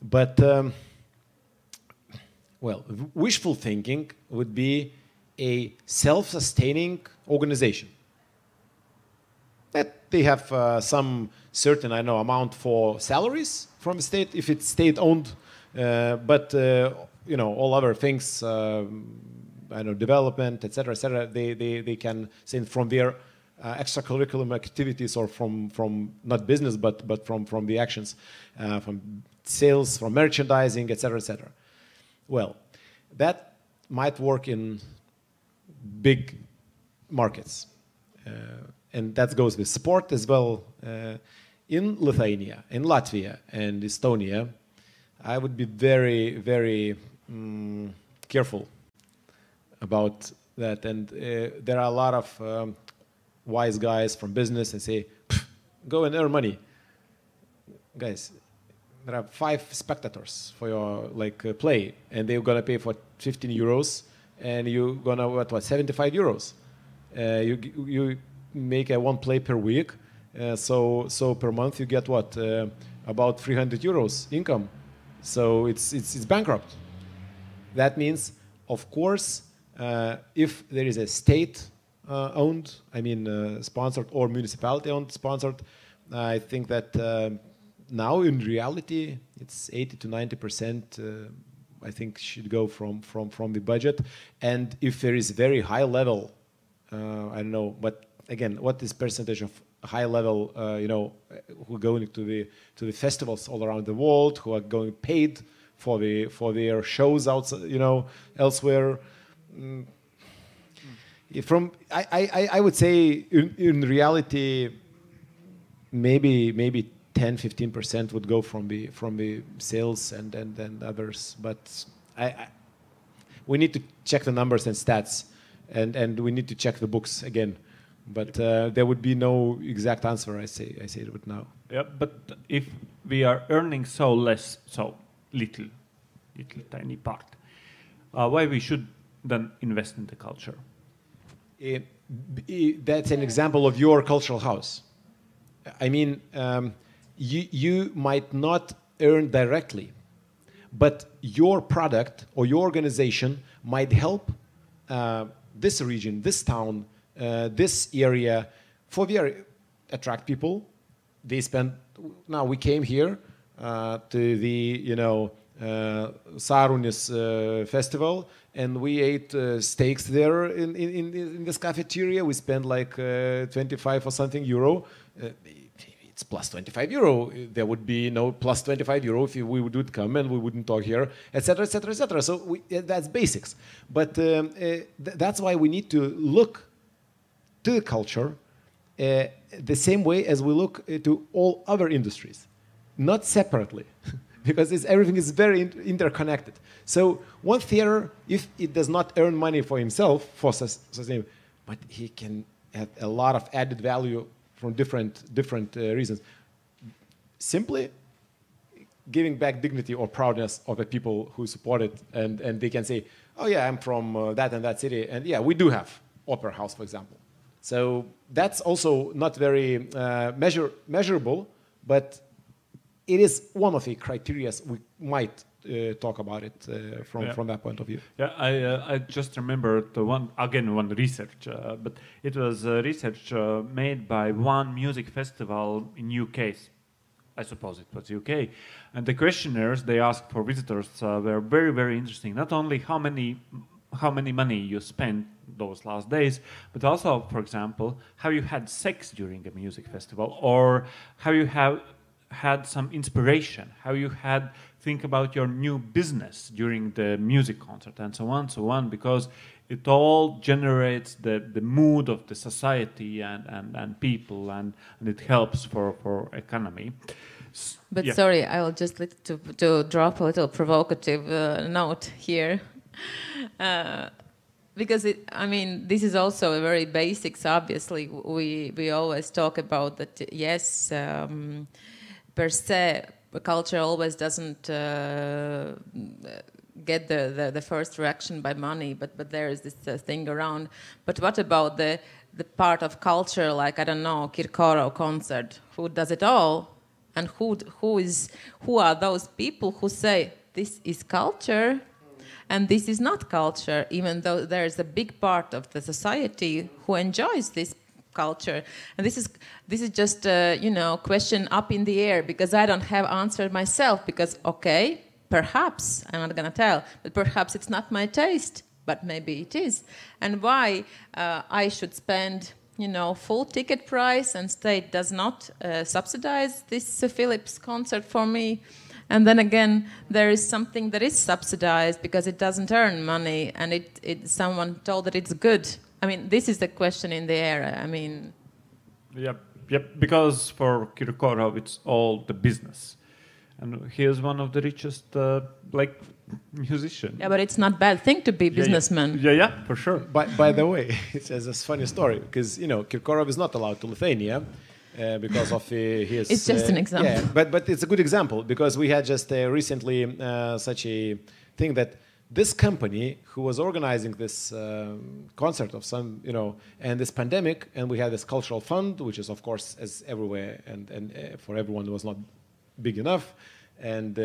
but wishful thinking would be a self-sustaining organization that they have some certain amount for salaries from the state if it's state-owned, but all other things, development, etc., they can send from their extracurricular activities or from not business but from the actions, from sales, from merchandising, etc., etc. Well, that might work in big markets, and that goes with sport as well. In Lithuania, in Latvia, and Estonia, I would be very, very careful about that. And there are a lot of wise guys from business and say, go and earn money. Guys, there are 5 spectators for your play, and they're gonna pay for 15 euros, and you're gonna what 75 euros. You make one play per week, so per month you get what about 300 euros income. So it's bankrupt. That means, of course, if there is a state owned, sponsored, or municipality owned sponsored, I think that now in reality it's 80 to 90%. I think should go from the budget, and if there is very high level, I don't know, but again, what is percentage of high level, who are going to the festivals all around the world, who are going paid for their shows outside, elsewhere. I would say in reality, maybe 10-15% would go from the sales and others, but we need to check the numbers and stats, and we need to check the books again. But there would be no exact answer. I say it now. Yeah, but if we are earning so little tiny part, why we should then invest in the culture? That's an example of your cultural house. I mean, you might not earn directly, but your product or your organization might help this region, this town, this area, for attract people. They spend. Now we came here to the Sarunu festival, and we ate steaks there in this cafeteria. We spent 25 or something euro. It's plus 25 euro. There would be no plus 25 euro if we would come and we wouldn't talk here, etc., etc., etc. So that's basics. But that's why we need to look to the culture the same way as we look to all other industries, not separately, because everything is very interconnected. So one theater, if it does not earn money for himself, but he can have a lot of added value from different reasons. Simply giving back dignity or proudness of the people who support it, and they can say, oh yeah, I'm from that and that city, and yeah, we do have opera house, for example. So that's also not very measurable, but it is one of the criteria we might talk about it from that point of view. Yeah, I just remembered one research, but it was research made by one music festival in UK. I suppose it was UK, and the questionnaires they asked for visitors were very, very interesting. Not only how many money you spent those last days, but also, for example, how you had sex during a music festival, or how you have had some inspiration, how you had think about your new business during the music concert, and so on, because it all generates the mood of the society and people, and it helps for economy. But Yeah. sorry, I will just to drop a little provocative note here. Because this is also a very basics. Obviously, we always talk about that. Yes, per se, culture always doesn't get the first reaction by money, but there is this thing around. But what about the part of culture, like, I don't know, Kirkoro concert? Who does it all? And who are those people who say this is culture and this is not culture, even though there is a big part of the society who enjoys this culture? And this is just question up in the air, because I don't have answer myself, because okay, perhaps I'm not gonna tell, but perhaps it's not my taste, but maybe it is. And why I should spend full ticket price and state does not subsidize this Philips concert for me? And then again, there is something that is subsidized because it doesn't earn money, and someone told that it's good. I mean, this is the question in the air. I mean, Yep. Because for Kirkoro, it's all the business, and he is one of the richest, musicians. yeah, but it's not bad thing to be businessman. Yeah, for sure. By the way, it's a funny story, because Kirkorov is not allowed to Lithuania because of his. It's just an example. Yeah, but it's a good example, because we had just recently such a thing that this company who was organizing this concert of some, and this pandemic, and we had this cultural fund, which is of course as everywhere and for everyone was not big enough, and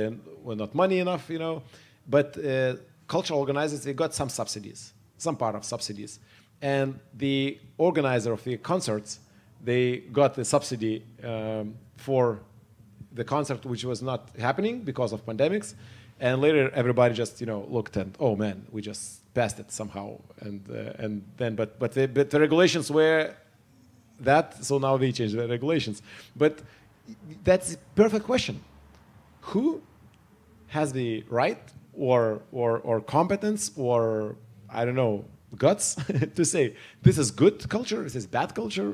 well, not money enough, But cultural organizers, they got some subsidies, some part of subsidies. And the organizer of the concerts, they got the subsidy for the concert, which was not happening because of pandemics. And later, everybody just, looked and, oh man, we just passed it somehow. And then, but the regulations were that, so now they changed the regulations. But that's a perfect question. Who has the right or competence or, I don't know, guts to say this is good culture, this is bad culture,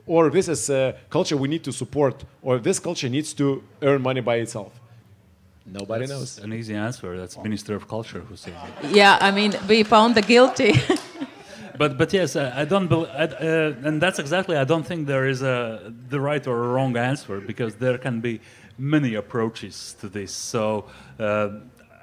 or this is a culture we need to support, or this culture needs to earn money by itself? Nobody knows. An easy answer. That's Minister of Culture who says it. Yeah, I mean, we found the guilty. But yes, I don't and that's exactly. I don't think there is the right or wrong answer, because there can be many approaches to this. So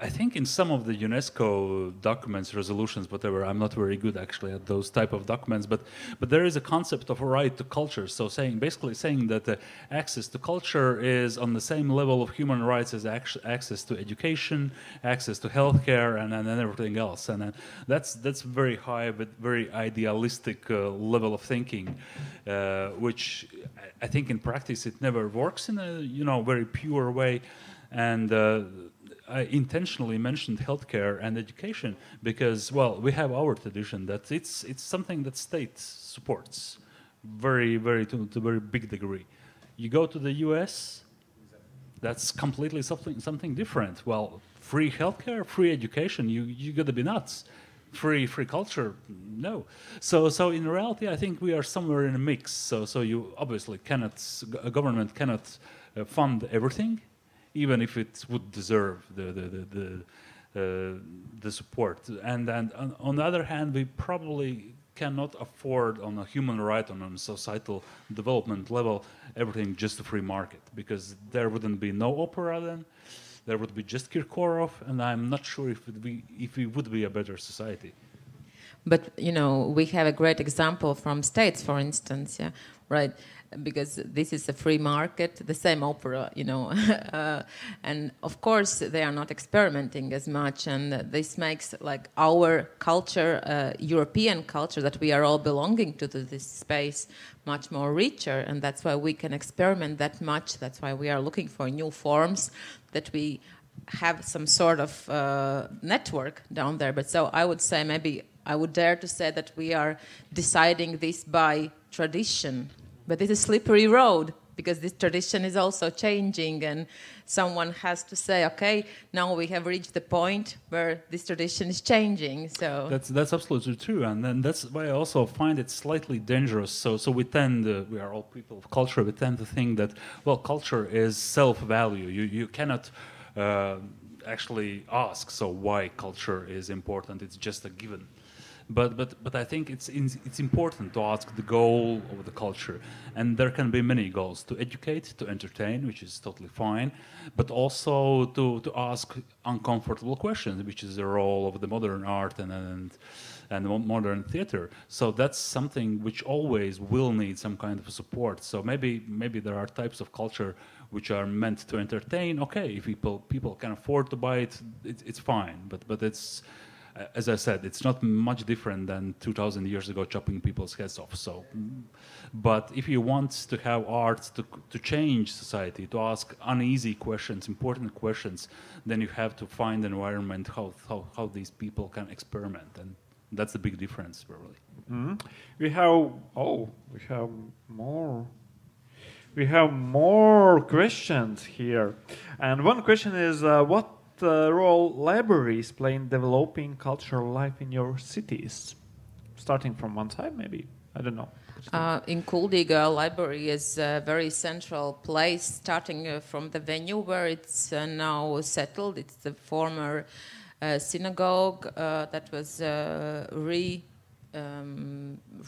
I think in some of the UNESCO documents, resolutions, whatever, I'm not very good actually at those type of documents, but there is a concept of a right to culture. So basically saying that access to culture is on the same level of human rights as access to education, access to healthcare, and everything else. And that's very high but very idealistic level of thinking, which I think in practice it never works in a very pure way. And I intentionally mentioned healthcare and education because, well, we have our tradition that it's something that state supports very to a very big degree. You go to the US, that's completely something different. Well, free healthcare, free education, you got to be nuts. Free culture, no. So in reality, I think we are somewhere in a mix. So you obviously a government cannot fund everything, even if it would deserve the support. And on the other hand, we probably cannot afford on a human right, on a societal development level, everything just a free market, because there wouldn't be no opera then. There would be just Kirkorov, and I'm not sure if we would be a better society. But we have a great example from states, for instance, yeah, right? Because this is a free market, the same opera, and of course they are not experimenting as much, and this makes like our culture, European culture, that we are all belonging to this space, much more richer, and that's why we can experiment that much. That's why we are looking for new forms, that we have some sort of network down there. But so I would say, maybe I would dare to say that we are deciding this by tradition. But it's a slippery road, because this tradition is also changing, and someone has to say, okay, now we have reached the point where this tradition is changing. So that's absolutely true, and then that's why I also find it slightly dangerous. So we tend, we are all people of culture, we tend to think that, well, culture is self-value. You cannot actually ask, so why culture is important? It's just a given. But I think it's important to ask the goal of the culture, and there can be many goals: to educate, to entertain, which is totally fine, but also to ask uncomfortable questions, which is the role of the modern art and modern theater. So that's something which always will need some kind of support. So maybe there are types of culture which are meant to entertain. Okay, if people can afford to buy it, it's fine. But it's, as I said, it's not much different than 2,000 years ago chopping people's heads off. So, but if you want to have art to change society, to ask uneasy questions, important questions, then you have to find an environment how these people can experiment, and that's the big difference, probably. Mm-hmm. We have more questions here, and one question is what role libraries play in developing cultural life in your cities? Starting from one side, maybe. I don't know. In Kuldīga, library is a very central place, starting from the venue where it's now settled. It's the former synagogue that was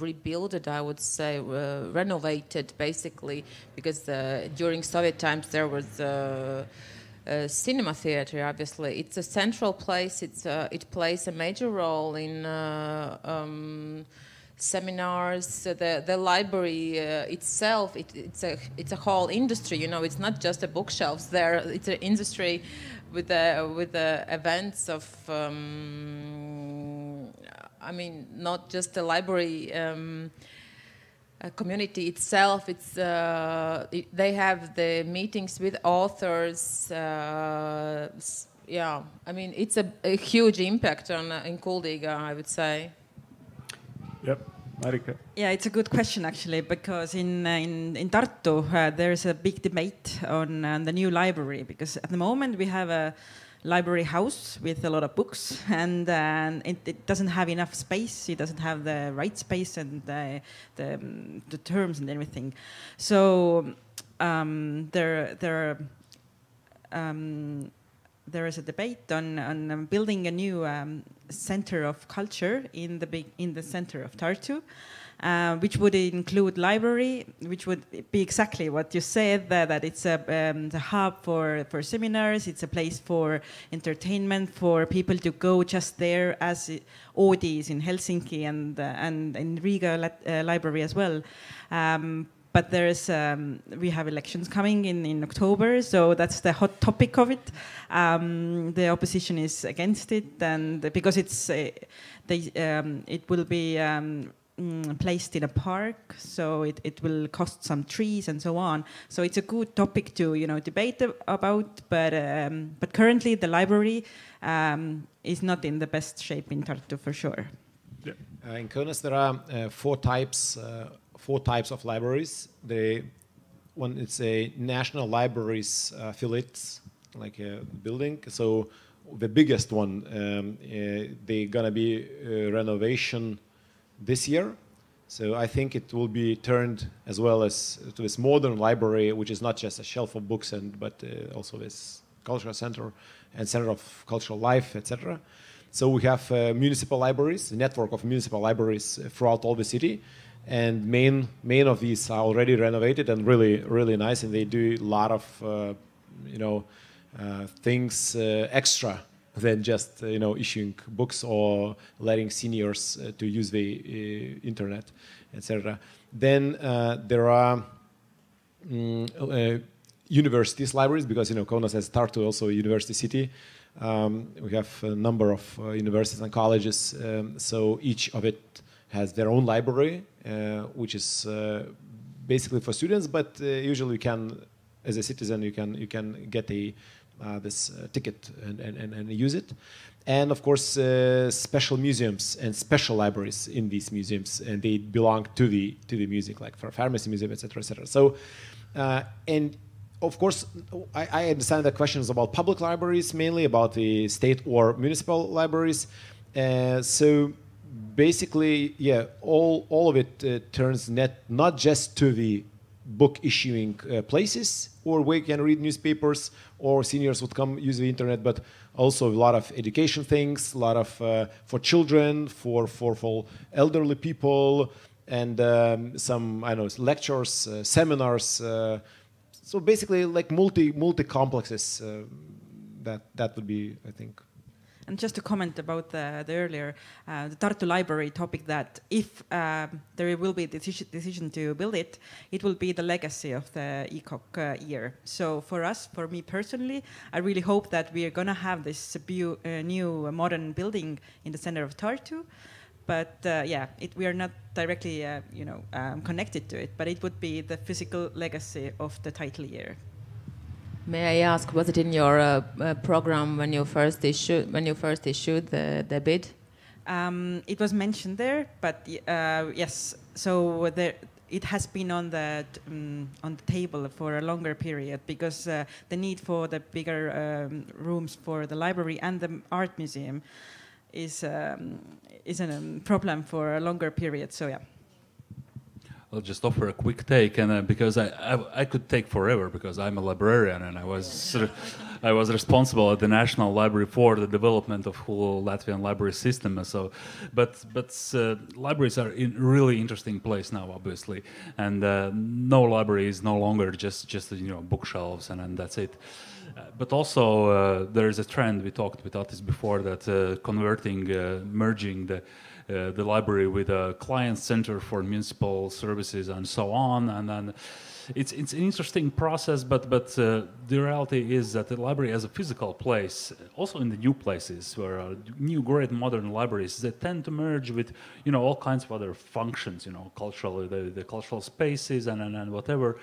rebuilt, I would say, renovated basically, because during Soviet times there was cinema theater. Obviously, it's a central place. It plays a major role in seminars. The library itself, it's a whole industry. You know, it's not just the bookshelves there. It's an industry with the events of. I mean, not just the library. Community itself, they have the meetings with authors. Yeah, I mean, it's a huge impact in Kuldīga, I would say. Yep, Marika. Yeah, it's a good question actually, because in Tartu there's a big debate on the new library, because at the moment we have a library house with a lot of books, and it doesn't have enough space. It doesn't have the right space and the terms and everything. So there is a debate on building a new center of culture in the center of Tartu. Which would include library, which would be exactly what you said, that it's a hub for seminars, it's a place for entertainment, for people to go just there, as Oodi is in Helsinki and in Riga library as well. But we have elections coming in October, so that's the hot topic of it. The opposition is against it, and because it will be placed in a park, so it will cost some trees and so on. So it's a good topic to debate about. But currently the library is not in the best shape in Tartu for sure. Yeah. In Kaunas there are four types of libraries. One, it's a national libraries affiliate, like a building. So the biggest one, they're gonna be renovation this year. So I think it will be turned as well as to this modern library, which is not just a shelf of books, but also this cultural center and center of cultural life, etc. So we have municipal libraries, a network of municipal libraries throughout all the city, and main of these are already renovated and really nice, and they do a lot of things extra than just issuing books or letting seniors to use the internet, etc. Then there are universities libraries, because Kaunas has Tartu also a university city. We have a number of universities and colleges, so each of it has their own library, which is basically for students, but usually you can, as a citizen, you can get this ticket and use it. And of course special museums and special libraries in these museums, and they belong to the music, like for pharmacy museum, etc., etc. So And of course, I understand the question is about public libraries, mainly about the state or municipal libraries. So basically, yeah, all of it turns not just to the book issuing places, or where you can read newspapers, or seniors would come use the internet, but also a lot of education things, a lot of for children, for elderly people, and some, I don't know, lectures, seminars. So basically, like multi complexes. That would be, I think. And just to comment about the earlier, the Tartu Library topic, that if there will be a decision to build it, it will be the legacy of the ECOC year. So for us, for me personally, I really hope that we are going to have this new modern building in the center of Tartu. But yeah, we are not directly connected to it, but it would be the physical legacy of the title year. May I ask, was it in your program when you first issued the bid? It was mentioned there, but yes. So it has been on the table for a longer period, because the need for the bigger rooms for the library and the art museum is a problem for a longer period. So yeah. I'll just offer a quick take, and because I could take forever, because I'm a librarian and I was responsible at the National Library for the development of whole Latvian library system. So, but libraries are in really interesting place now, obviously, and no library is no longer just bookshelves and that's it. But also there is a trend, we talked with Atis before, that merging the library with a client center for municipal services and so on, and then it's an interesting process, but the reality is that the library as a physical place, also in the new places where new great modern libraries, they tend to merge with all kinds of other functions, culturally, the cultural spaces and whatever,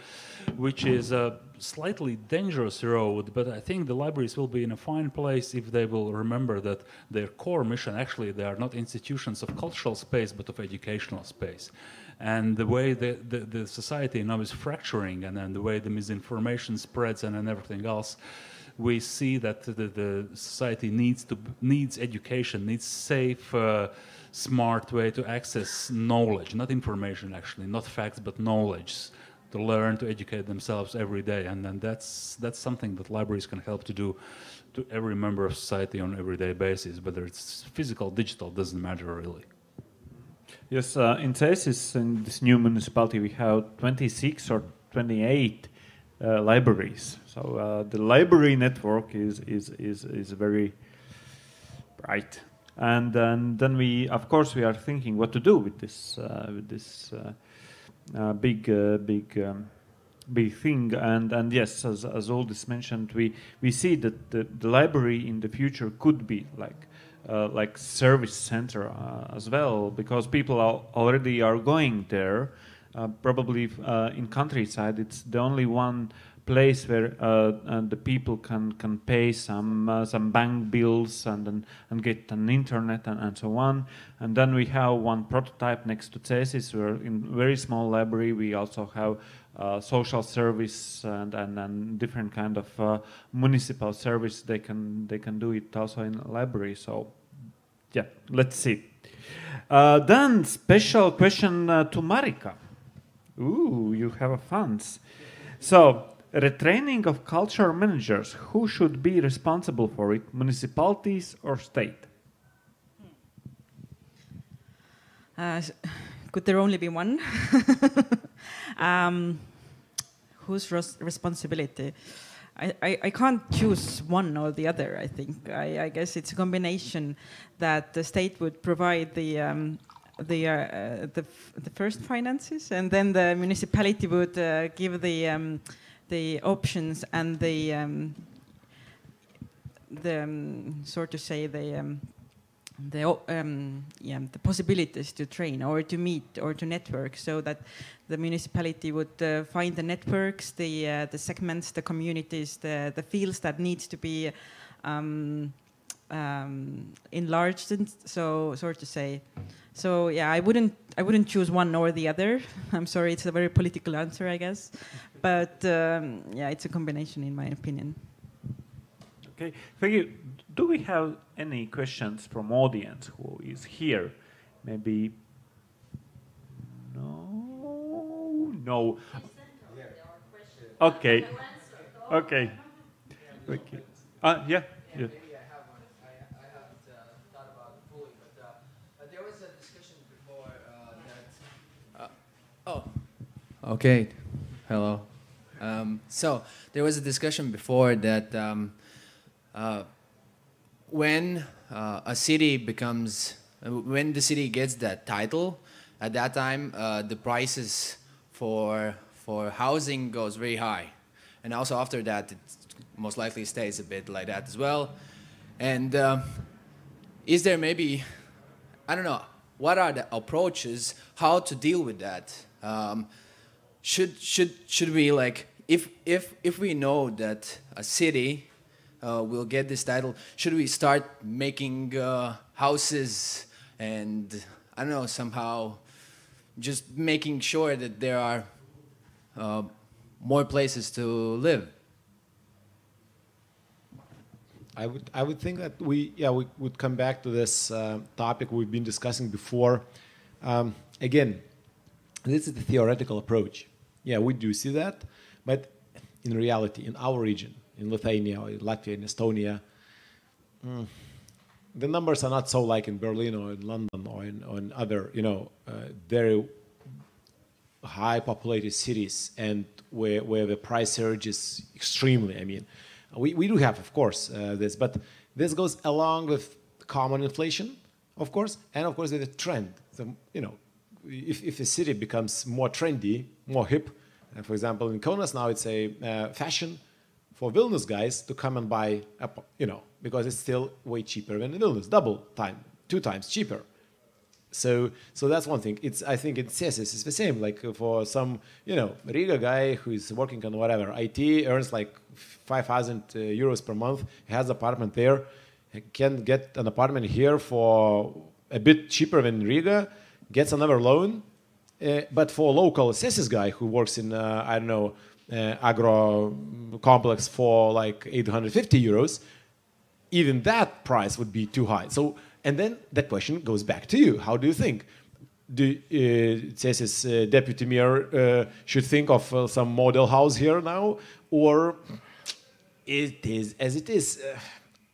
which is a slightly dangerous road. But I think the libraries will be in a fine place if they will remember that their core mission, actually, they are not institutions of cultural space but of educational space. And the way the society now is fracturing, and the way the misinformation spreads and everything else, we see that the society needs education, needs safe, smart way to access knowledge, not information actually, not facts but knowledge, to learn, to educate themselves every day. And then that's something that libraries can help to do to every member of society on an everyday basis, whether it's physical, digital, doesn't matter really. Yes, in cESIS, in this new municipality, we have 26 or 28 libraries. So the library network is very bright. And then we, of course, we are thinking what to do with this big thing. And yes, as Uldis mentioned, we see that the library in the future could be like service center as well, because people already are going there. Probably in countryside, it's the only one place where the people can pay some bank bills and get an internet and so on. And then we have one prototype next to cESIS, where in very small library we also have social service and different kind of municipal service. They can do it also in a library. So yeah, let's see. Then special question to Marika. Ooh, you have funds. So retraining of culture managers, who should be responsible for it, municipalities or state? Could there only be one? Whose responsibility? I can't choose one or the other. I think I guess it's a combination that the state would provide the first finances, and then the municipality would give the options and the sort to say the possibilities to train or to meet or to network, so that the municipality would find the networks, the segments, the communities, the fields that needs to be enlarged, so to say. So yeah, I wouldn't choose one or the other. I'm sorry, it's a very political answer, I guess, but yeah, it's a combination in my opinion. Okay, thank you. Do we have any questions from audience who is here? Maybe. No. Okay. Okay. Okay. Yeah. Yeah. Maybe I have one. I haven't thought about it fully, but there was a discussion before that. Okay. Hello. So there was a discussion before that when a city becomes, when the city gets that title, at that time the prices for housing goes very high, and also after that it most likely stays a bit like that as well. And is there maybe, I don't know, what are the approaches how to deal with that? Should we, like, if we know that a city will get this title, should we start making houses and, I don't know, somehow just making sure that there are more places to live? I would think that we would come back to this topic we've been discussing before. Again, this is the theoretical approach. Yeah, we do see that, but in reality, in our region, in Lithuania, or in Latvia, in Estonia, the numbers are not so like in Berlin or in London or in other, very high populated cities, and where the price surge is extremely. I mean, we do have, of course, this, but this goes along with common inflation, of course, and of course with a trend. So, if a city becomes more trendy, more hip, for example, in Kaunas now it's a fashion for Vilnius guys to come and buy, because it's still way cheaper than in Vilnius, two times cheaper. So that's one thing. I think in cėSIS it's the same. Like for some, Riga guy who is working on whatever IT, earns like 5,000 euros per month. He has an apartment there. He can get an apartment here for a bit cheaper than Riga. Gets another loan. But for a local cėSIS guy who works in agro complex for like 850 euros, even that price would be too high. So. And then the question goes back to you. How do you think? Do cėSIS deputy mayor should think of some model house here now, or it is as it is?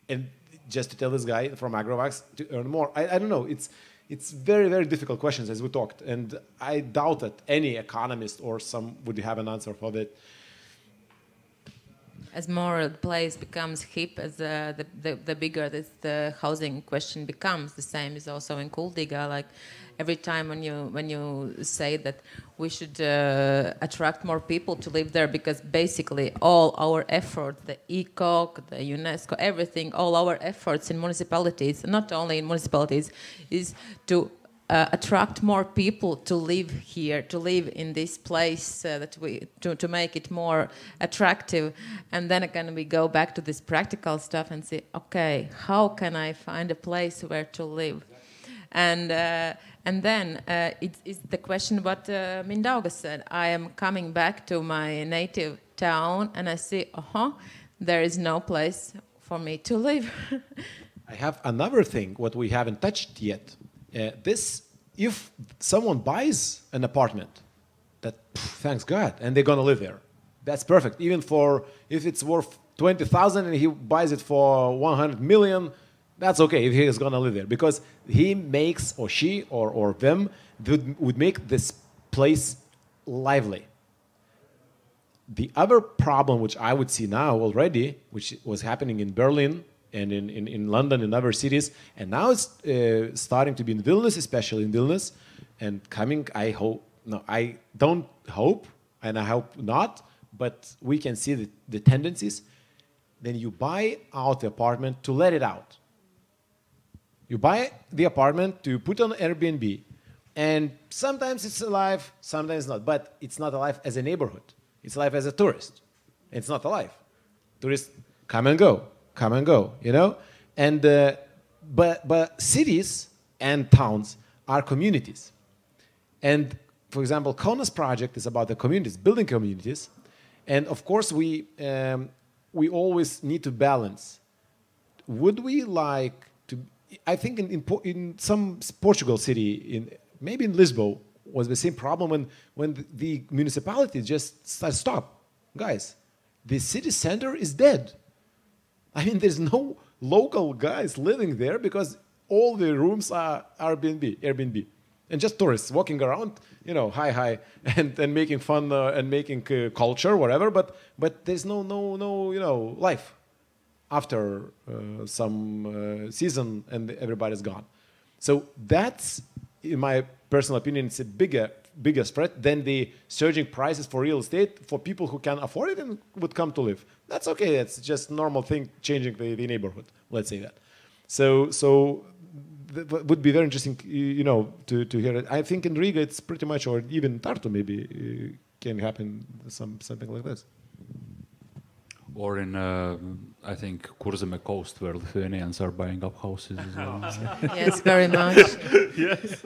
And just to tell this guy from Agrovax to earn more, I don't know. It's very, very difficult questions as we talked, and I doubt that any economist or some would have an answer for that. As more the place becomes hip, as the bigger the housing question becomes. The same is also in Kultūra. Like every time when you say that we should attract more people to live there, because basically all our efforts, the ECOC, the UNESCO, everything, all our efforts in municipalities, not only in municipalities, is to attract more people to live here, to live in this place, to make it more attractive. And then again we go back to this practical stuff and say, okay, how can I find a place where to live? And then it's the question what Mindaugas said. I am coming back to my native town and I see, there is no place for me to live. I have another thing what we haven't touched yet. If someone buys an apartment, thanks God, and they're gonna live there, that's perfect. Even if it's worth 20,000 and he buys it for 100 million, that's okay if he is gonna live there, because he makes, or she or them would make this place lively. The other problem which I would see now already, which was happening in Berlin and in London and other cities, and now it's starting to be in Vilnius, especially in Vilnius, and coming, I don't hope, and I hope not, but we can see the tendencies. Then you buy out the apartment to let it out. You buy the apartment to put on Airbnb, and sometimes it's alive, sometimes not, but it's not alive as a neighborhood. It's alive as a tourist. It's not alive. Tourists come and go, And but cities and towns are communities. And for example, Kaunas project is about the communities, building communities. And of course, we always need to balance. Would we like to? I think in some Portugal city, maybe in Lisbon, was the same problem when the municipality just said, stop, guys, the city center is dead. I mean, there's no local guys living there because all the rooms are Airbnb. And just tourists walking around, you know, hi, and making fun and making culture, whatever. But there's no you know, life after some season and everybody's gone. So that's, in my personal opinion, it's a bigger threat than the surging prices for real estate for people who can afford it and would come to live. That's okay. That's just normal thing, changing the neighborhood. Let's say that. So would be very interesting, you know, to hear it. I think in Riga it's pretty much, or even Tartu maybe can happen something like this. Or in, I think, Kurzeme coast, where Lithuanians are buying up houses as well. Yes, very much. Yes.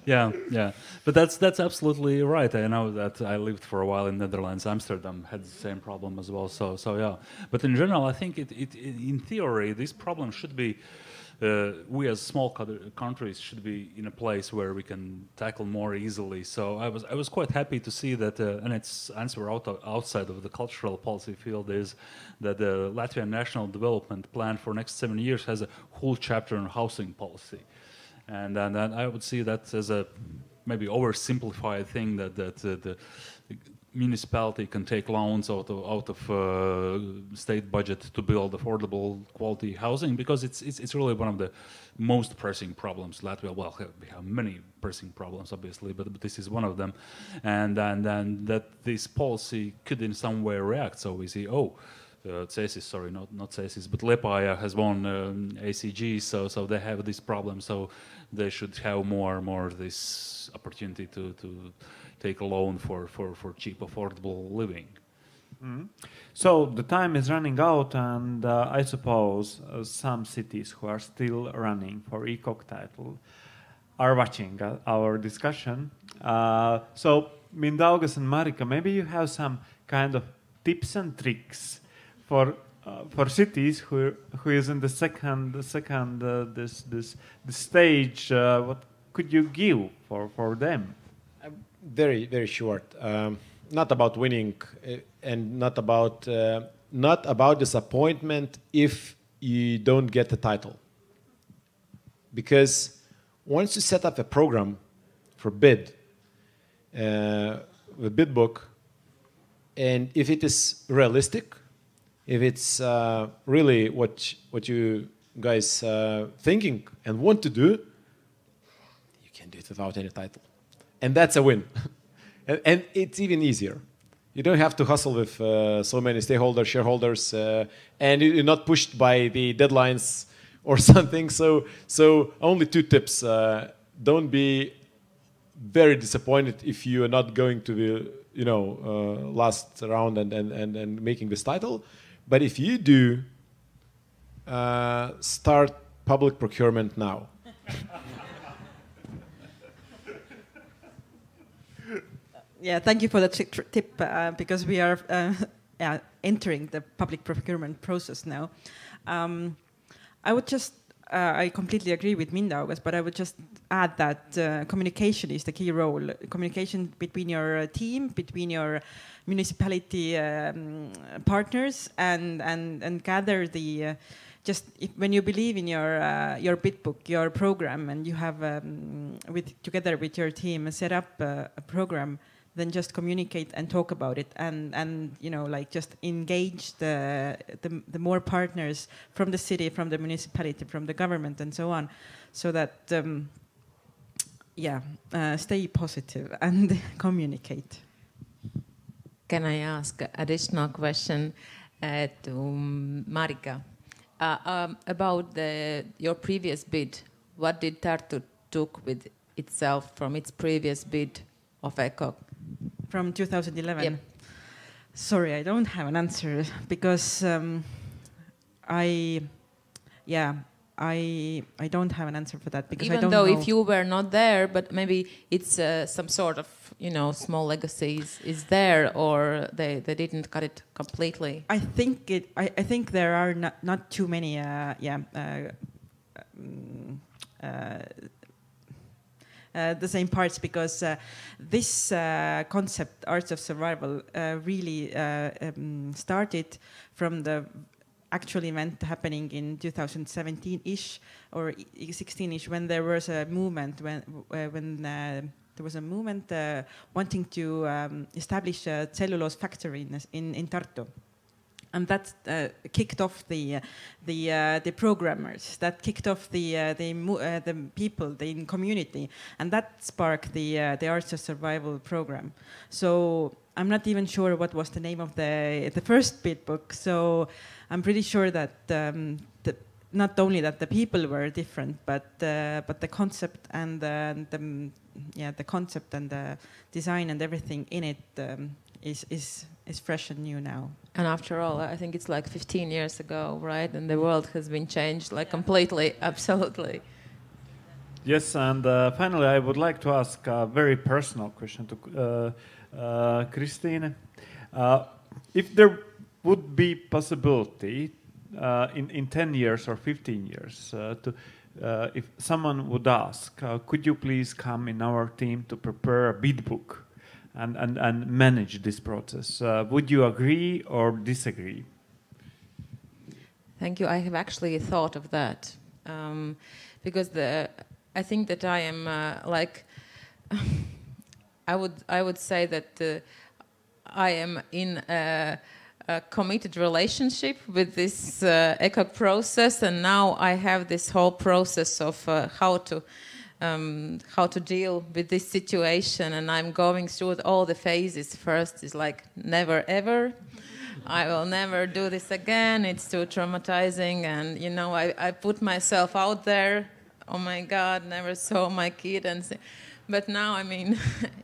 Yeah. But that's absolutely right. I know that I lived for a while in Netherlands. Amsterdam had the same problem as well. So yeah. But in general, I think in theory, this problem should be, we as small countries should be in a place where we can tackle more easily. So I was quite happy to see that, and its answer outside of the cultural policy field is that the Latvian National Development Plan for next 7 years has a whole chapter on housing policy, and I would see that as a maybe oversimplified thing that the municipality can take loans out of state budget to build affordable quality housing, because it's really one of the most pressing problems Latvia. Well, we have many pressing problems, obviously, but this is one of them, and that this policy could in some way react. So we see, cēSIS, sorry, not cēSIS, but Liepāja has won ACG, so they have this problem. So they should have more this opportunity to take a loan for cheap, affordable living. Mm-hmm. So the time is running out, and I suppose some cities who are still running for ECOC title are watching our discussion. So Mindaugas and Marika, maybe you have some kind of tips and tricks for cities who is in the second this stage. What could you give for them? Very, very short. Not about winning, and not about disappointment if you don't get the title. Because once you set up a program for bid, the bid book, and if it is realistic, if it's really what you guys thinking and want to do, you can do it without any title. And that's a win. And it's even easier. You don't have to hustle with so many stakeholders, shareholders, and you're not pushed by the deadlines or something. So only 2 tips. Don't be very disappointed if you are not going to the last round and making this title. But if you do, start public procurement now. Yeah, thank you for the tip, because we are entering the public procurement process now. I would just, I completely agree with Mindaugas, but I would just add that communication is the key role. Communication between your team, between your municipality partners, and gather the when you believe in your bid book, your program, and you have together with your team set up a program, then just communicate and talk about it, and just engage the more partners from the city, from the municipality, from the government, and so on, so that stay positive and communicate. Can I ask additional question to Marika about your previous bid? What did Tartu took with itself from its previous bid of ECOC? From 2011? Yep. Sorry, I don't have an answer, because I yeah, I don't have an answer for that because I Even don't though know. if you were not there, but maybe it's some sort of, you know, small legacies is there, or they didn't cut it completely. I think there are not too many the same parts, because this concept, arts of survival, really started from the actual event happening in 2017-ish or 16-ish, when there was a movement, when there was a movement wanting to establish a cellulose factory in Tartu. And that kicked off the programmers. That kicked off the people, the community, and that sparked the Arts of Survival program. So I'm not even sure what was the name of the first bid book. So I'm pretty sure that not only that the people were different, but the concept and the concept and the design and everything in it is fresh and new now. And after all, I think it's like 15 years ago, right? And the world has been changed like completely, absolutely. Yes, and finally, I would like to ask a very personal question to Christine. If there would be possibility in 10 years or 15 years if someone would ask, could you please come in our team to prepare a bid book and manage this process, would you agree or disagree? Thank you. I have actually thought of that because I think that I am I would say that I am in a committed relationship with this eco process, and now I have this whole process of how to deal with this situation, and I'm going through all the phases. First is like never ever, I will never do this again, it's too traumatizing, and you know, I put myself out there, oh my God, never saw my kid, but now, I mean,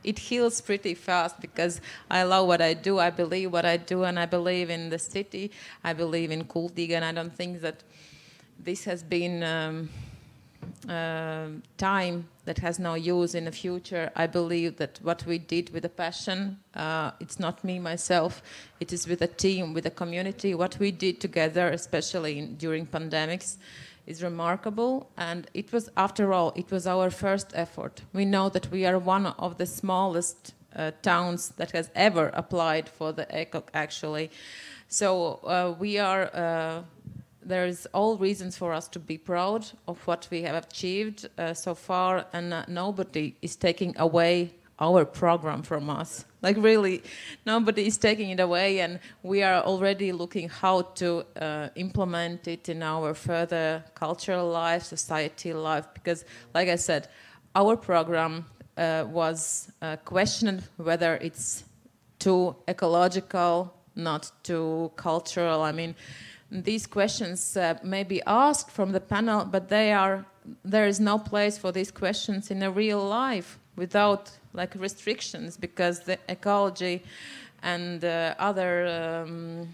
it heals pretty fast because I love what I do, I believe what I do, and I believe in the city, I believe in kultūra, and I don't think that this has been time that has no use in the future. I believe that what we did with a passion, it's not me, myself, it is with a team, with a community. What we did together, especially during pandemics, is remarkable, and it was, after all, it was our first effort. We know that we are one of the smallest towns that has ever applied for the ECOC, actually. So we are, there is all reasons for us to be proud of what we have achieved so far, and nobody is taking away our program from us. Like really, nobody is taking it away, and we are already looking how to implement it in our further cultural life, society life, because like I said, our program was questioned whether it's too ecological, not too cultural. I mean, these questions may be asked from the panel, but there is no place for these questions in a real life without like restrictions, because the ecology and other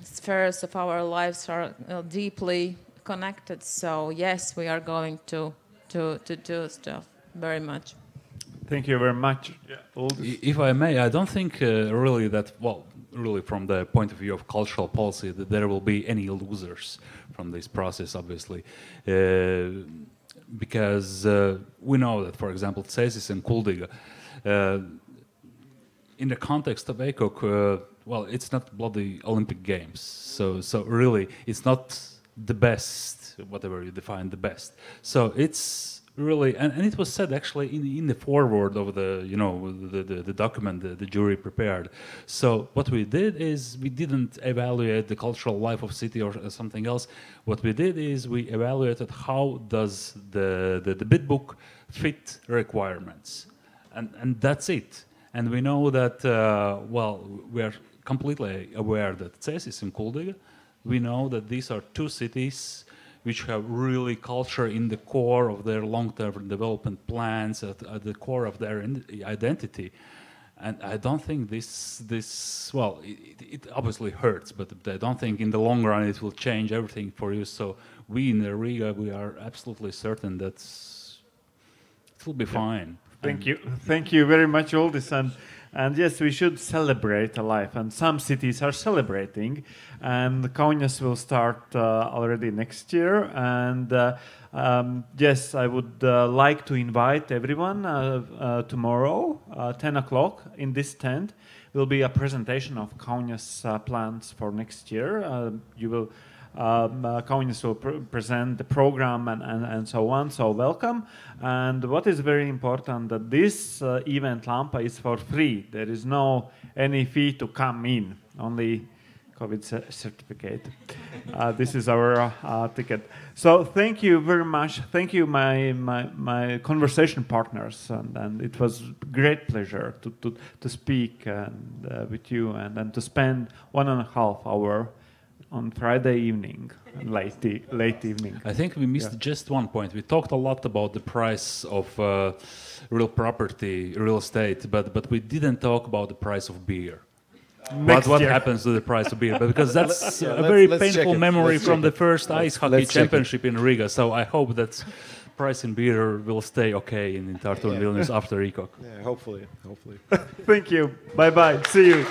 spheres of our lives are deeply connected. So yes, we are going to do stuff very much. Thank you very much. If I may, I don't think really that, well, really from the point of view of cultural policy, that there will be any losers from this process, obviously. Because we know that, for example, cēSIS and kultūra, in the context of ECOC, well, it's not bloody Olympic Games. So really, it's not the best, whatever you define the best. So it's really, and it was said actually in the foreword of the, you know, the document the jury prepared. So what we did is we didn't evaluate the cultural life of city or something else. What we did is we evaluated how does the bid book fit requirements, and that's it. And we know that, well, we are completely aware that cēSIS and kultūra, we know that these are two cities which have really culture in the core of their long-term development plans, at the core of their identity. And I don't think well, it obviously hurts, but I don't think in the long run it will change everything for you. So we in Riga, we are absolutely certain that it will be fine. Thank you very much, Uldis. And yes, we should celebrate life, and some cities are celebrating, and Kaunas will start already next year. And yes, I would like to invite everyone tomorrow, 10 o'clock, in this tent will be a presentation of Kaunas plans for next year. Kaunas will present the program and so on, so welcome. And what is very important, that this event LAMPA is for free. There is no any fee to come in, only COVID certificate. This is our ticket. So thank you very much. Thank you, my conversation partners, and it was great pleasure to speak with you and to spend 1.5 hours on Friday evening, late evening. I think we missed just one point. We talked a lot about the price of real property, real estate, but we didn't talk about the price of beer. What happens to the price of beer? Because that's a very painful memory from the first ice hockey championship in Riga. So I hope that price in beer will stay okay in Tartu and Vilnius after ECOC. Yeah, hopefully. Thank you. Bye-bye. See you.